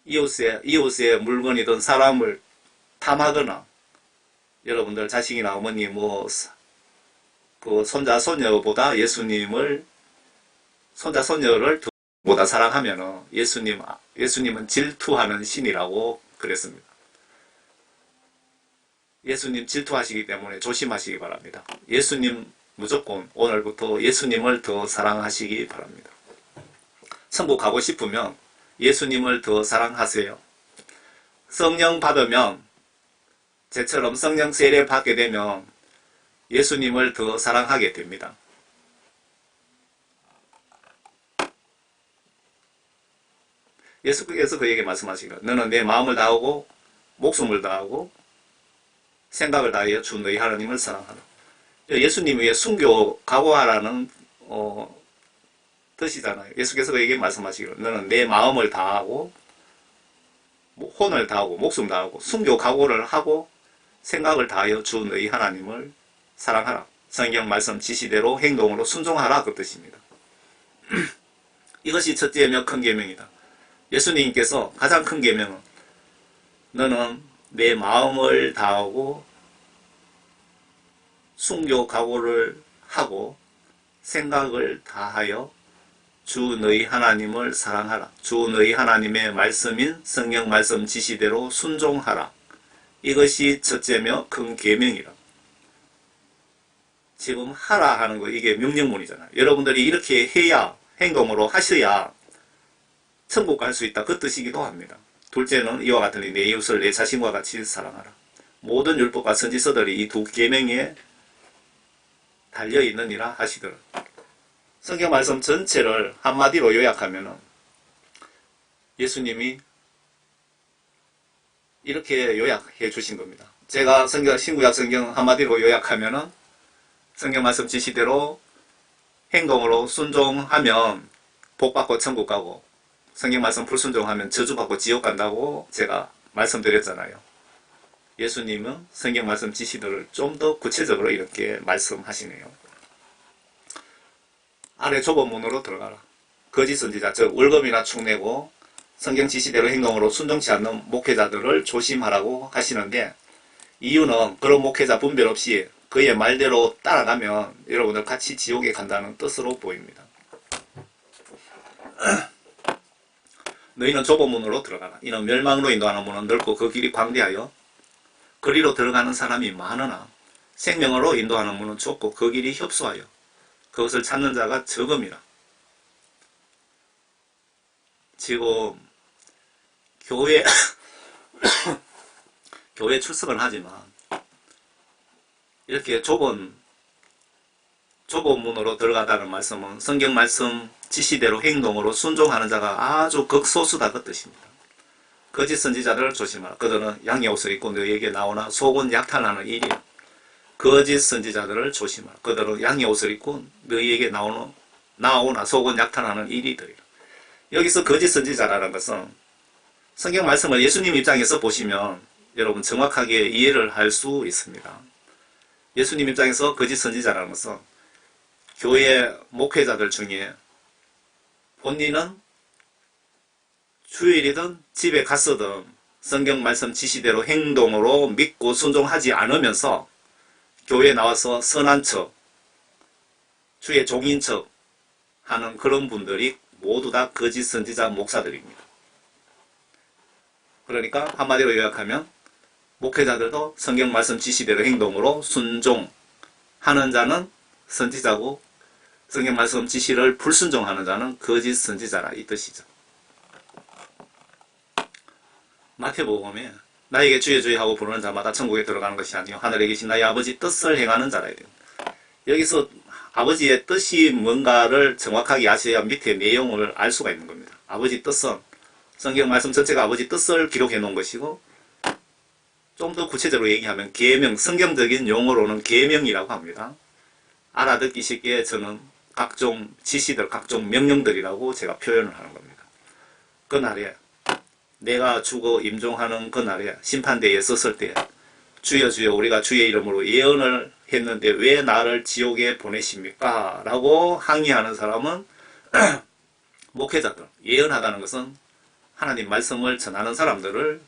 이웃의 물건이든 사람을 탐하거나 여러분들 자식이나 어머니 그 손자 손녀보다 손자 손녀를 보다 사랑하면은 예수님은 질투하는 신이라고 그랬습니다. 예수님 질투하시기 때문에 조심하시기 바랍니다. 예수님 무조건 오늘부터 예수님을 더 사랑하시기 바랍니다. 천국 가고 싶으면 예수님을 더 사랑하세요. 성령 받으면 제처럼 성령 세례 받게 되면 예수님을 더 사랑하게 됩니다. 예수께서 그에게 말씀하시기를 너는 내 마음을 다하고 목숨을 다하고 생각을 다하여 주 너희 하나님을 사랑하라. 예수님 위해 순교 각오하라는 뜻이잖아요. 예수께서 그에게 말씀하시기를 너는 내 마음을 다하고 혼을 다하고 목숨 다하고 순교 각오를 하고 생각을 다하여 주 너희 하나님을 사랑하라. 성경 말씀 지시대로 행동으로 순종하라 그 뜻입니다. 이것이 첫째며 큰 계명이다. 예수님께서 가장 큰 계명은 너는 내 마음을 다하고 순교 각오를 하고 생각을 다하여 주 너희 하나님을 사랑하라. 주 너희 하나님의 말씀인 성경 말씀 지시대로 순종하라. 이것이 첫째며 큰 계명이라. 지금 하라 하는 거 이게 명령문이잖아요. 여러분들이 이렇게 해야 행동으로 하셔야 천국 갈 수 있다 그 뜻이기도 합니다. 둘째는 이와 같으니 내 이웃을 내 자신과 같이 사랑하라. 모든 율법과 선지서들이 이 두 계명에 달려있느니라 하시더라. 성경 말씀 전체를 한마디로 요약하면 예수님이 이렇게 요약해 주신 겁니다. 제가 신구약 성경 한마디로 요약하면 성경 말씀 지시대로 행동으로 순종하면 복받고 천국 가고 성경 말씀 불순종하면 저주받고 지옥 간다고 제가 말씀드렸잖아요. 예수님은 성경 말씀 지시들을 좀 더 구체적으로 이렇게 말씀하시네요. 아래 좁은 문으로 들어가라. 거짓 선지자, 즉 월급이나 축내고 성경 지시대로 행동으로 순종치 않는 목회자들을 조심하라고 하시는데 이유는 그런 목회자 분별 없이 그의 말대로 따라가면 여러분들 같이 지옥에 간다는 뜻으로 보입니다. 너희는 좁은 문으로 들어가라. 이는 멸망으로 인도하는 문은 넓고 그 길이 광대하여 그리로 들어가는 사람이 많으나 생명으로 인도하는 문은 좁고 그 길이 협소하여 그것을 찾는 자가 적음이라. 지금 교회 출석은 하지만 이렇게 좁은 문으로 들어가다는 말씀은 성경 말씀 지시대로 행동으로 순종하는 자가 아주 극소수다 그 뜻입니다. 거짓 선지자들을 조심하라. 그들은 양의 옷을 입고 너희에게 나오나 속은 약탈하는 일이야. 거짓 선지자들을 조심하라. 그들은 양의 옷을 입고 너희에게 나오나 속은 약탈하는 일이더라. 여기서 거짓 선지자라는 것은 성경 말씀을 예수님 입장에서 보시면 여러분 정확하게 이해를 할 수 있습니다. 예수님 입장에서 거짓 선지자라는 것은 교회 목회자들 중에 본인은 주일이든 집에 갔어든 성경 말씀 지시대로 행동으로 믿고 순종하지 않으면서 교회에 나와서 선한 척, 주의 종인 척 하는 그런 분들이 모두 다 거짓 선지자 목사들입니다. 그러니까 한마디로 요약하면 목회자들도 성경 말씀 지시대로 행동으로 순종하는 자는 선지자고 성경 말씀 지시를 불순종하는 자는 거짓 선지자라 이 뜻이죠. 마태복음에 나에게 주여 주여 하고 부르는 자마다 천국에 들어가는 것이 아니요 하늘에 계신 나의 아버지 뜻을 행하는 자라 이래요. 여기서 아버지의 뜻이 뭔가를 정확하게 아셔야 밑에 내용을 알 수가 있는 겁니다. 아버지 뜻은 성경 말씀 전체가 아버지 뜻을 기록해 놓은 것이고, 좀 더 구체적으로 얘기하면 계명, 성경적인 용어로는 계명이라고 합니다. 알아듣기 쉽게 저는 각종 지시들, 각종 명령들이라고 제가 표현을 하는 겁니다. 그날에 내가 죽어 임종하는 그날에 심판대에 섰을 때 주여 주여 우리가 주의 이름으로 예언을 했는데 왜 나를 지옥에 보내십니까? 라고 항의하는 사람은 목회자들. 예언하다는 것은 하나님 말씀을 전하는 사람들을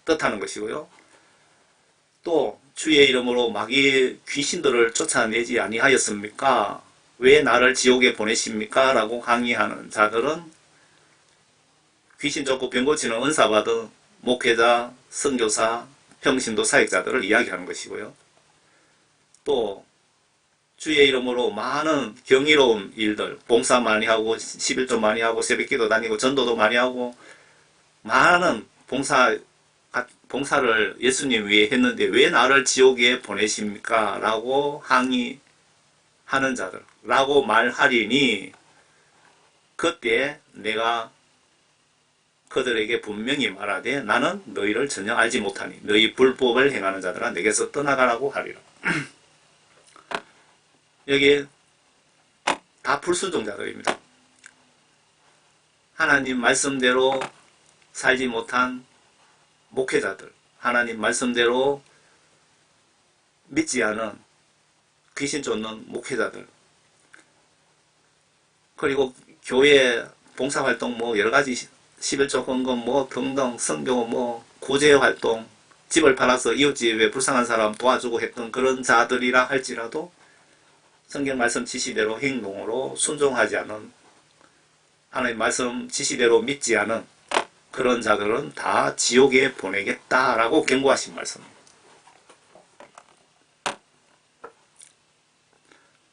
뜻하는 것이고요. 또 주의 이름으로 마귀 귀신들을 쫓아내지 아니하였습니까? 왜 나를 지옥에 보내십니까? 라고 항의하는 자들은 귀신 쫓고 병 고치는 은사 받은 목회자, 선교사, 평신도 사역자들을 이야기하는 것이고요. 또 주의 이름으로 많은 경이로운 일들, 봉사 많이 하고 11조 많이 하고 새벽기도 다니고 전도도 많이 하고 많은 봉사를 예수님 위해 했는데 왜 나를 지옥에 보내십니까? 라고 항의하는 자들 라고 말하리니 그때 내가 그들에게 분명히 말하되 나는 너희를 전혀 알지 못하니 너희 불법을 행하는 자들아 내게서 떠나가라고 하리라. 여기 다 불순종자들입니다. 하나님 말씀대로 살지 못한 목회자들, 하나님 말씀대로 믿지 않은 귀신 쫓는 목회자들, 그리고 교회 봉사활동 뭐 여러가지 11조 헌금 뭐 등등 선교 뭐 구제활동, 집을 팔아서 이웃집에 불쌍한 사람 도와주고 했던 그런 자들이라 할지라도 성경 말씀 지시대로 행동으로 순종하지 않은, 하나님 말씀 지시대로 믿지 않은 그런 자들은 다 지옥에 보내겠다라고 경고하신 말씀입니다.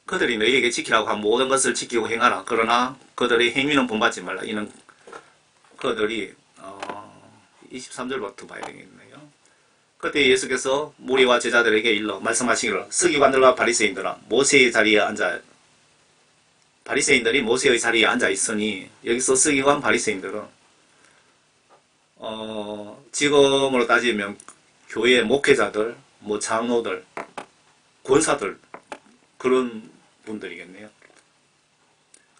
그들이 너희에게 지키라고 한 모든 것을 지키고 행하라. 그러나 그들의 행위는 본받지 말라. 이는 그들이 23절부터 봐야 되겠네요. 그때 예수께서 무리와 제자들에게 일러 말씀하시기를 서기관들과 바리새인들아 모세의 자리에 앉아, 바리새인들이 모세의 자리에 앉아 있으니 여기서 서기관 바리새인들은 지금으로 따지면 교회 목회자들, 뭐 장로들, 권사들 그런 분들이겠네요.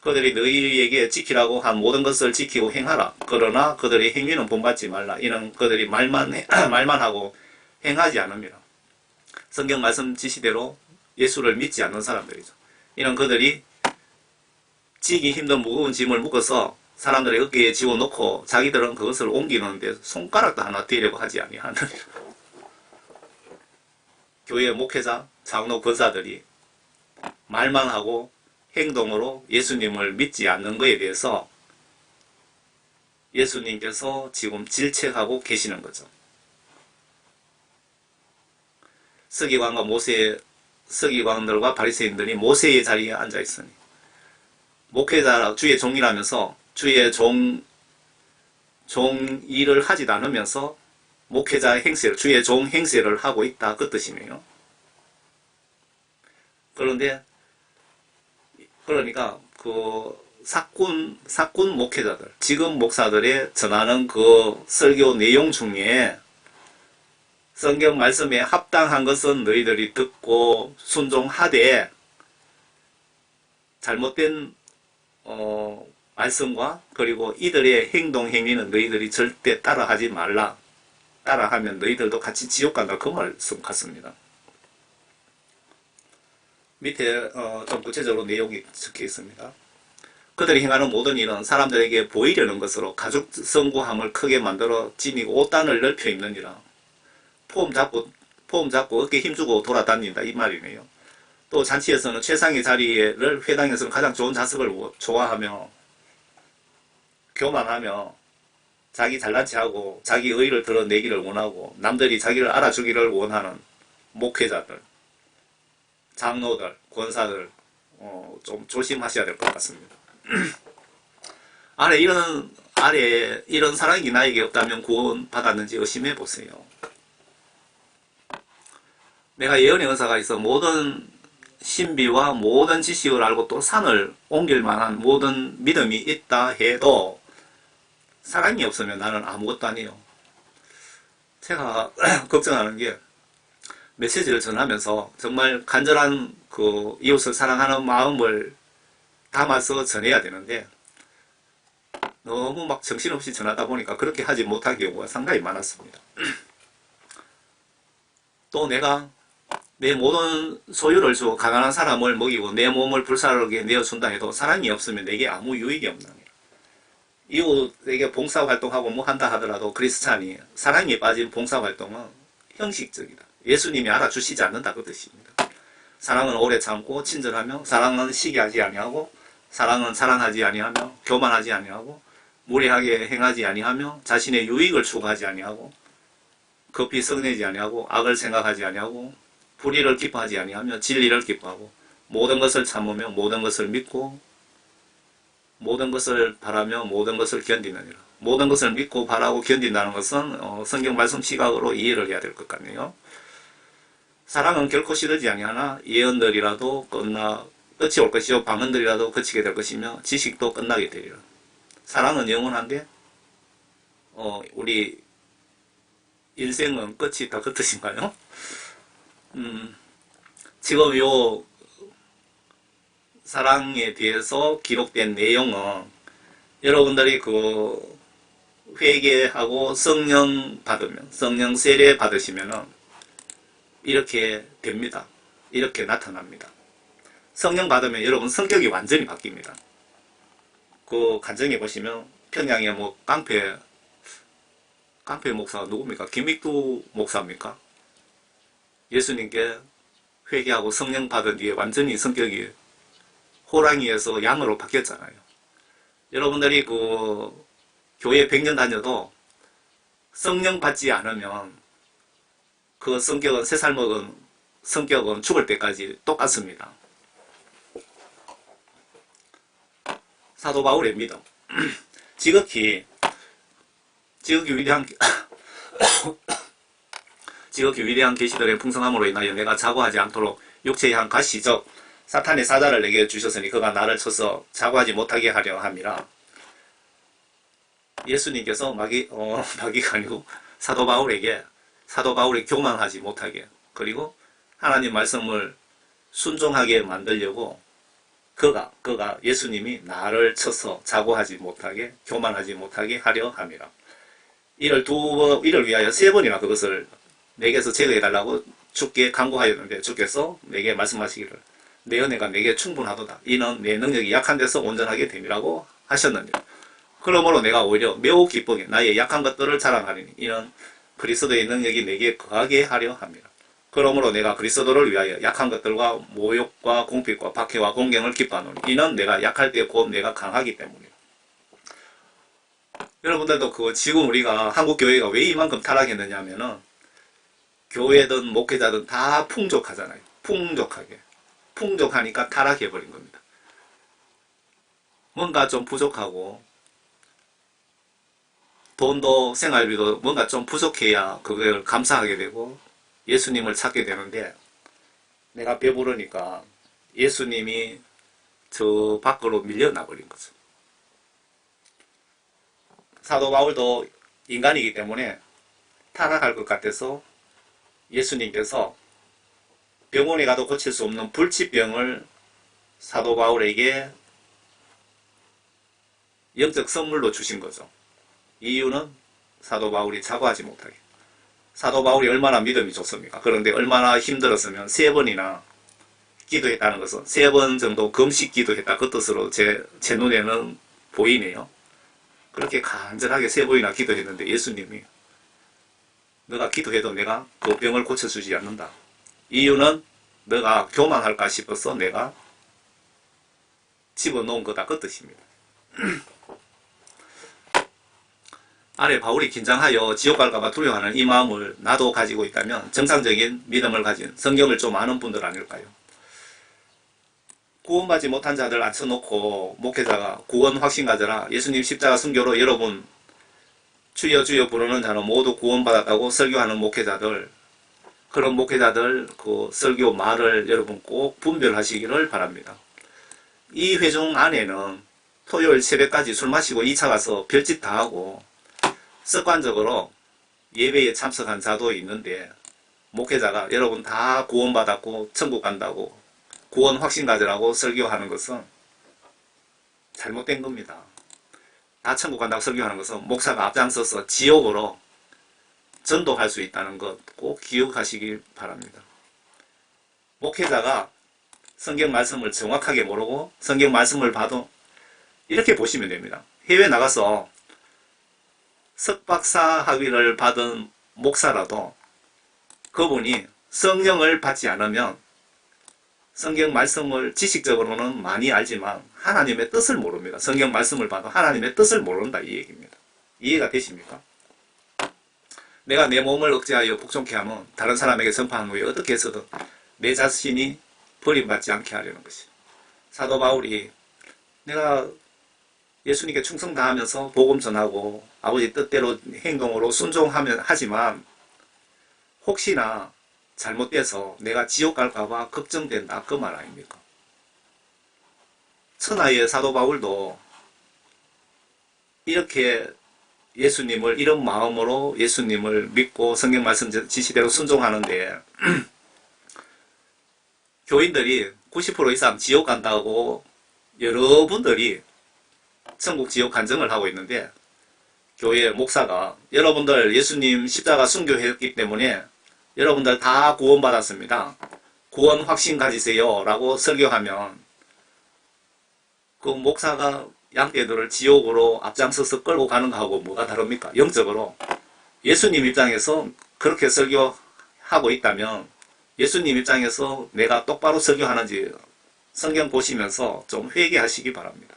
그들이 너희에게 지키라고 한 모든 것을 지키고 행하라. 그러나 그들의 행위는 본받지 말라. 이는 그들이 말만 하고 행하지 않습니다. 성경 말씀 지시대로 예수를 믿지 않는 사람들이죠. 이는 그들이 지기 힘든 무거운 짐을 묶어서 사람들의 어깨에 지워놓고 자기들은 그것을 옮기는데 손가락도 하나 떼려고 하지 아니하는 교회 목회자, 장로, 권사들이 말만 하고 행동으로 예수님을 믿지 않는 것에 대해서 예수님께서 지금 질책하고 계시는 거죠. 서기관들과 바리새인들이 모세의 자리에 앉아 있으니 목회자 주의 종이라면서 주의 종 일을 하지도 않으면서 목회자의 행세를, 주의 종 행세를 하고 있다 그 뜻이네요. 그러니까 그 사꾼 목회자들, 지금 목사들의 전하는 그 설교 내용 중에 성경 말씀에 합당한 것은 너희들이 듣고 순종하되 잘못된 말씀과 그리고 이들의 행동 행위는 너희들이 절대 따라하지 말라. 따라하면 너희들도 같이 지옥 간다. 그 말씀 같습니다. 밑에 좀 구체적으로 내용이 적혀 있습니다. 그들이 행하는 모든 일은 사람들에게 보이려는 것으로 가죽 성구함을 크게 만들어 지니고 옷단을 넓혀 입느니라. 폼 잡고 어깨 힘주고 돌아다닌다 이 말이네요. 또 잔치에서는 최상의 자리를 회당에서는 가장 좋은 좌석을 좋아하며 교만하며 자기 잘난 체하고 자기 의의를 드러내기를 원하고 남들이 자기를 알아주기를 원하는 목회자들, 장로들, 권사들 좀 조심하셔야 될 것 같습니다. 안에 이런 아래 이런 사랑이 나에게 없다면 구원 받았는지 의심해 보세요. 내가 예언의 은사가 있어 모든 신비와 모든 지식을 알고 또 산을 옮길 만한 모든 믿음이 있다 해도 사랑이 없으면 나는 아무것도 아니에요. 제가 걱정하는 게 메시지를 전하면서 정말 간절한 그 이웃을 사랑하는 마음을 담아서 전해야 되는데 너무 막 정신없이 전하다 보니까 그렇게 하지 못한 경우가 상당히 많았습니다. 또 내가 내 모든 소유를 주고 가난한 사람을 먹이고 내 몸을 불사르게 내어준다 해도 사랑이 없으면 내게 아무 유익이 없는 거예요. 이웃에게 봉사활동하고 뭐 한다 하더라도 크리스찬이 사랑에 빠진 봉사활동은 형식적이다. 예수님이 알아주시지 않는다 그 뜻입니다. 사랑은 오래 참고 친절하며 사랑은 시기하지 아니하고 사랑은 자랑하지 아니하며 교만하지 아니하고 무례하게 행하지 아니하며 자신의 유익을 추구하지 아니하고 급히 성내지 아니하고 악을 생각하지 아니하고 불의를 기뻐하지 아니하며 진리를 기뻐하고 모든 것을 참으며 모든 것을 믿고 모든 것을 바라며 모든 것을 견디느니라. 모든 것을 믿고 바라고 견딘다는 것은 성경 말씀 시각으로 이해를 해야 될 것 같네요. 사랑은 결코 시들지 아니하나 예언들이라도 끝이 올 것이요 방언들이라도 그치게 될 것이며 지식도 끝나게 되리라. 사랑은 영원한데 우리 인생은 끝이 다 그 뜻인가요? 지금 요 사랑에 대해서 기록된 내용은 여러분들이 그 회개하고 성령 받으면 성령 세례 받으시면은 이렇게 됩니다. 이렇게 나타납니다. 성령 받으면 여러분 성격이 완전히 바뀝니다. 그 간증해 보시면 평양에 뭐 깡패 목사 누굽니까? 김익두 목사입니까? 예수님께 회개하고 성령 받은 뒤에 완전히 성격이 호랑이에서 양으로 바뀌었잖아요. 여러분들이 그 교회 100년 다녀도 성령 받지 않으면 그 성격은 새 살 먹은 성격은 죽을 때까지 똑같습니다. 사도 바울의 믿음. 지극히 위대한 계시들의 풍성함으로 인하여 내가 자고하지 않도록 육체의 한 가시적 사탄의 사자를 내게 주셨으니 그가 나를 쳐서 자고하지 못하게 하려 함이라. 예수님께서 마귀가 아니고 사도 바울이 교만하지 못하게 그리고 하나님 말씀을 순종하게 만들려고 그가 예수님이 나를 쳐서 자고하지 못하게 교만하지 못하게 하려 함이라. 이를 위하여 3번이나 그것을 내게서 제거해달라고 주께 간구하였는데 주께서 내게 말씀하시기를 내 은혜가 내게 충분하도다. 이는 내 능력이 약한 데서 온전하게 됨이라고 하셨느니라. 그러므로 내가 오히려 매우 기쁘게 나의 약한 것들을 자랑하리니 이는 그리스도의 능력이 내게 거하게 하려 함이라. 그러므로 내가 그리스도를 위하여 약한 것들과 모욕과 공핍과 박해와 공경을 기뻐하노니 이는 내가 약할 때 곧 내가 강하기 때문이라. 여러분들도 지금 우리가 한국 교회가 왜 이만큼 타락했느냐 하면은 교회든 목회자든 다 풍족하잖아요. 풍족하니까 타락해버린 겁니다. 뭔가 좀 부족하고 돈도 생활비도 뭔가 좀 부족해야 그걸 감사하게 되고 예수님을 찾게 되는데 내가 배부르니까 예수님이 저 밖으로 밀려나버린 거죠. 사도 바울도 인간이기 때문에 타락할 것 같아서 예수님께서 병원에 가도 고칠 수 없는 불치병을 사도 바울에게 영적 선물로 주신 거죠. 이유는 사도 바울이 자고하지 못하게. 사도 바울이 얼마나 믿음이 좋습니까? 그런데 얼마나 힘들었으면 3번이나 기도했다는 것은 3번 정도 금식 기도했다. 그 뜻으로 제 눈에는 보이네요. 그렇게 간절하게 3번이나 기도했는데 예수님이 너가 기도해도 내가 그 병을 고쳐주지 않는다. 이유는 너가 교만할까 싶어서 내가 집어넣은 거다. 그 뜻입니다. 아래 바울이 긴장하여 지옥 갈까봐 두려워하는 이 마음을 나도 가지고 있다면 정상적인 믿음을 가진 성경을 좀 아는 분들 아닐까요? 구원받지 못한 자들 앉혀놓고 목회자가 구원 확신 가져라. 예수님 십자가 순교로 여러분 주여 주여 부르는 자는 모두 구원받았다고 설교하는 목회자들, 그런 목회자들 그 설교 말을 여러분 꼭 분별하시기를 바랍니다. 이 회중 안에는 토요일 새벽까지 술 마시고 2차 가서 별짓 다 하고 습관적으로 예배에 참석한 자도 있는데, 목회자가 여러분 다 구원받았고 천국 간다고 구원 확신 가지라고 설교하는 것은 잘못된 겁니다. 다 천국 간다고 설교하는 것은 목사가 앞장서서 지옥으로 전도할 수 있다는 것 꼭 기억하시기 바랍니다. 목회자가 성경 말씀을 정확하게 모르고 성경 말씀을 봐도 이렇게 보시면 됩니다. 해외 나가서 석박사 학위를 받은 목사라도 그분이 성령을 받지 않으면 성경 말씀을 지식적으로는 많이 알지만 하나님의 뜻을 모릅니다. 성경 말씀을 봐도 하나님의 뜻을 모른다, 이 얘기입니다. 이해가 되십니까? 내가 내 몸을 억제하여 복종케 하면 다른 사람에게 전파한 후에 어떻게 해서든 내 자신이 버림받지 않게 하려는 것이. 사도 바울이 내가 예수님께 충성 다하면서 복음 전하고 아버지 뜻대로 행동으로 순종하면 하지만 혹시나 잘못돼서 내가 지옥 갈까봐 걱정된다, 그 말 아닙니까? 천하의 사도 바울도 이렇게 예수님을 이런 마음으로 예수님을 믿고 성경 말씀 지시대로 순종하는데 교인들이 90% 이상 지옥 간다고 여러분들이 천국 지옥 간증을 하고 있는데, 교회 목사가 여러분들 예수님 십자가 순교했기 때문에 여러분들 다 구원받았습니다. 구원 확신 가지세요 라고 설교하면 그 목사가 양떼들을 지옥으로 앞장서서 끌고 가는 거하고 뭐가 다릅니까? 영적으로 예수님 입장에서 그렇게 설교하고 있다면 예수님 입장에서 내가 똑바로 설교하는지 성경 보시면서 좀 회개하시기 바랍니다.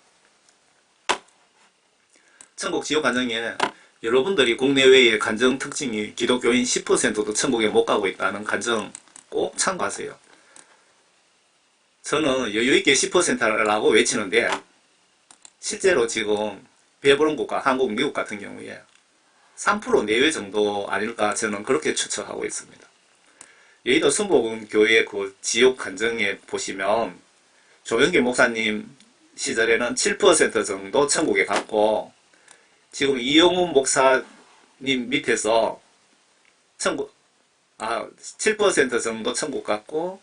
천국 지옥 간증에 여러분들이 국내외의 간증 특징이 기독교인 10%도 천국에 못 가고 있다는 간증 꼭 참고하세요. 저는 여유있게 10%라고 외치는데 실제로 지금 배부른 국가 한국, 미국 같은 경우에 3% 내외 정도 아닐까 저는 그렇게 추측하고 있습니다. 여의도 순복음교회 그 지옥 간증에 보시면 조영기 목사님 시절에는 7% 정도 천국에 갔고, 지금 이영훈 목사님 밑에서 7% 정도 천국 갔고,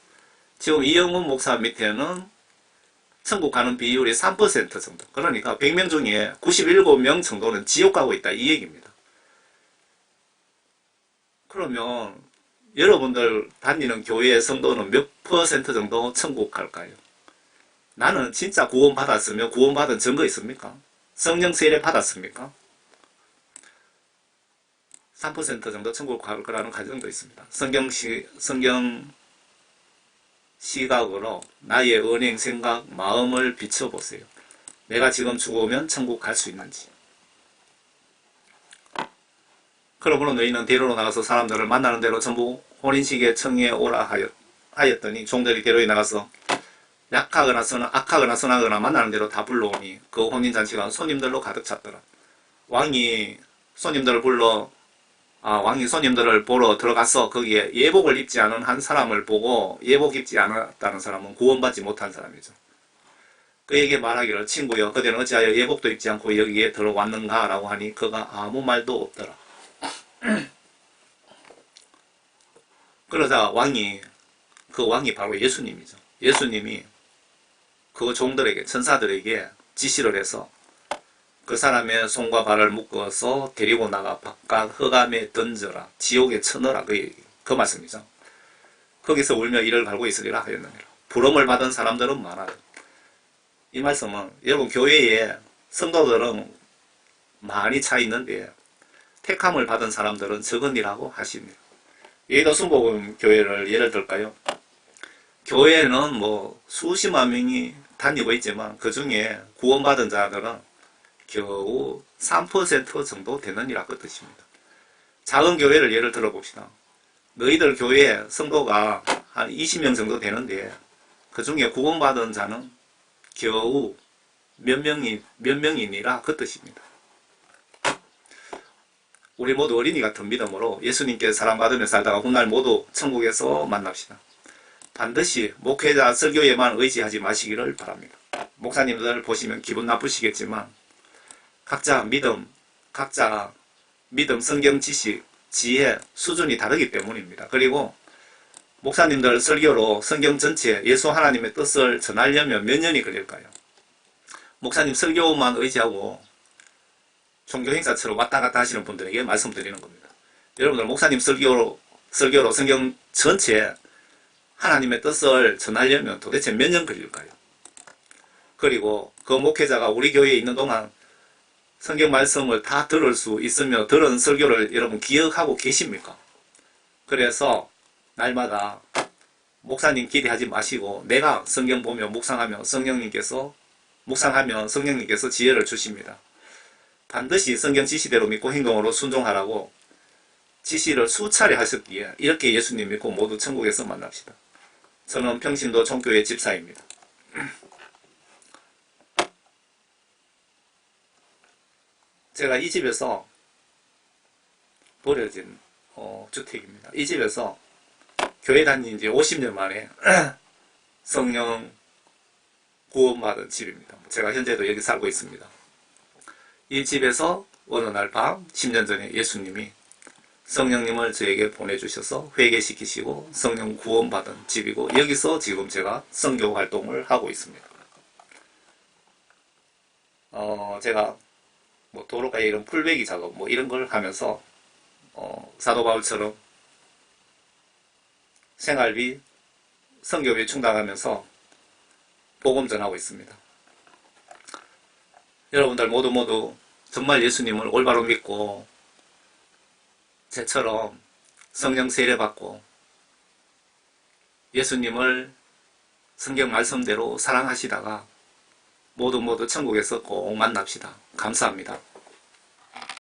지금 이영훈 목사 밑에는 천국 가는 비율이 3% 정도. 그러니까 100명 중에 97명 정도는 지옥 가고 있다, 이 얘기입니다. 그러면 여러분들 다니는 교회의 성도는 몇 퍼센트 정도 천국 갈까요? 나는 진짜 구원 받았으면 구원받은 증거 있습니까? 성령 세례 받았습니까? 3% 정도 천국 갈 거라는 가정도 있습니다. 성경 시각으로 나의 언행, 생각, 마음을 비춰보세요. 내가 지금 죽으면 천국 갈 수 있는지. 그러므로 너희는 대로로 나가서 사람들을 만나는 대로 전부 혼인식에 청해 오라 하였더니 종들이 대로에 나가서 악하거나 선하거나 만나는 대로 다 불러오니 그 혼인잔치가 손님들로 가득 찼더라. 왕이 손님들을 보러 들어가서 거기에 예복을 입지 않은 한 사람을 보고, 예복 입지 않았다는 사람은 구원받지 못한 사람이죠. 그에게 말하기를 친구여 그대는 어찌하여 예복도 입지 않고 여기에 들어왔는가 라고 하니 그가 아무 말도 없더라. 그러자 그 왕이 바로 예수님이죠. 예수님이 그 종들에게, 천사들에게 지시를 해서 그 사람의 손과 발을 묶어서 데리고 나가 바깥 흑암에 던져라, 지옥에 쳐넣어라, 그 말씀이죠. 거기서 울며 이를 갈고 있으리라 하였느니라. 부름을 받은 사람들은 많아요. 이 말씀은 여러분 교회에 성도들은 많이 차 있는데 택함을 받은 사람들은 적은이라고 하십니다. 여의도 순복음 교회를 예를 들까요? 교회는 수십만 명이 다니고 있지만 그 중에 구원받은 자들은 겨우 3% 정도 되느니라 그 뜻입니다. 작은 교회를 예를 들어 봅시다. 너희들 교회 성도가 한 20명 정도 되는데 그 중에 구원받은 자는 겨우 몇 명이니라 그 뜻입니다. 우리 모두 어린이 같은 믿음으로 예수님께 사랑받으며 살다가 훗날 모두 천국에서 만납시다. 반드시 목회자 설교에만 의지하지 마시기를 바랍니다. 목사님들 보시면 기분 나쁘시겠지만 각자 믿음, 성경 지식, 지혜 수준이 다르기 때문입니다. 그리고 목사님들 설교로 성경 전체 예수 하나님의 뜻을 전하려면 몇 년이 걸릴까요? 목사님 설교만 의지하고 종교 행사처럼 왔다 갔다 하시는 분들에게 말씀드리는 겁니다. 여러분들 목사님 설교로 성경 전체 하나님의 뜻을 전하려면 도대체 몇 년 걸릴까요? 그리고 그 목회자가 우리 교회에 있는 동안 성경 말씀을 다 들을 수 있으며 들은 설교를 여러분 기억하고 계십니까? 그래서 날마다 목사님 기대하지 마시고 내가 성경 보며 묵상하면 성령님께서 지혜를 주십니다. 반드시 성경 지시대로 믿고 행동으로 순종하라고 지시를 수차례 하셨기에 이렇게 예수님 믿고 모두 천국에서 만납시다. 저는 평신도 총교회 집사입니다. 제가 이 집에서 버려진 주택입니다. 이 집에서 교회 다닌 지 50년 만에 성령 구원받은 집입니다. 제가 현재도 여기 살고 있습니다. 이 집에서 어느 날 밤 10년 전에 예수님이 성령님을 저에게 보내주셔서 회개시키시고 성령 구원받은 집이고 여기서 지금 제가 선교 활동을 하고 있습니다. 제가 도로가에 이런 풀베기 작업 이런 걸 하면서 사도 바울처럼 생활비, 선교비 충당하면서 복음 전하고 있습니다. 여러분들 모두 정말 예수님을 올바로 믿고 제처럼 성령 세례받고 예수님을 성경 말씀대로 사랑하시다가 모두 천국에서 꼭 만납시다. 감사합니다.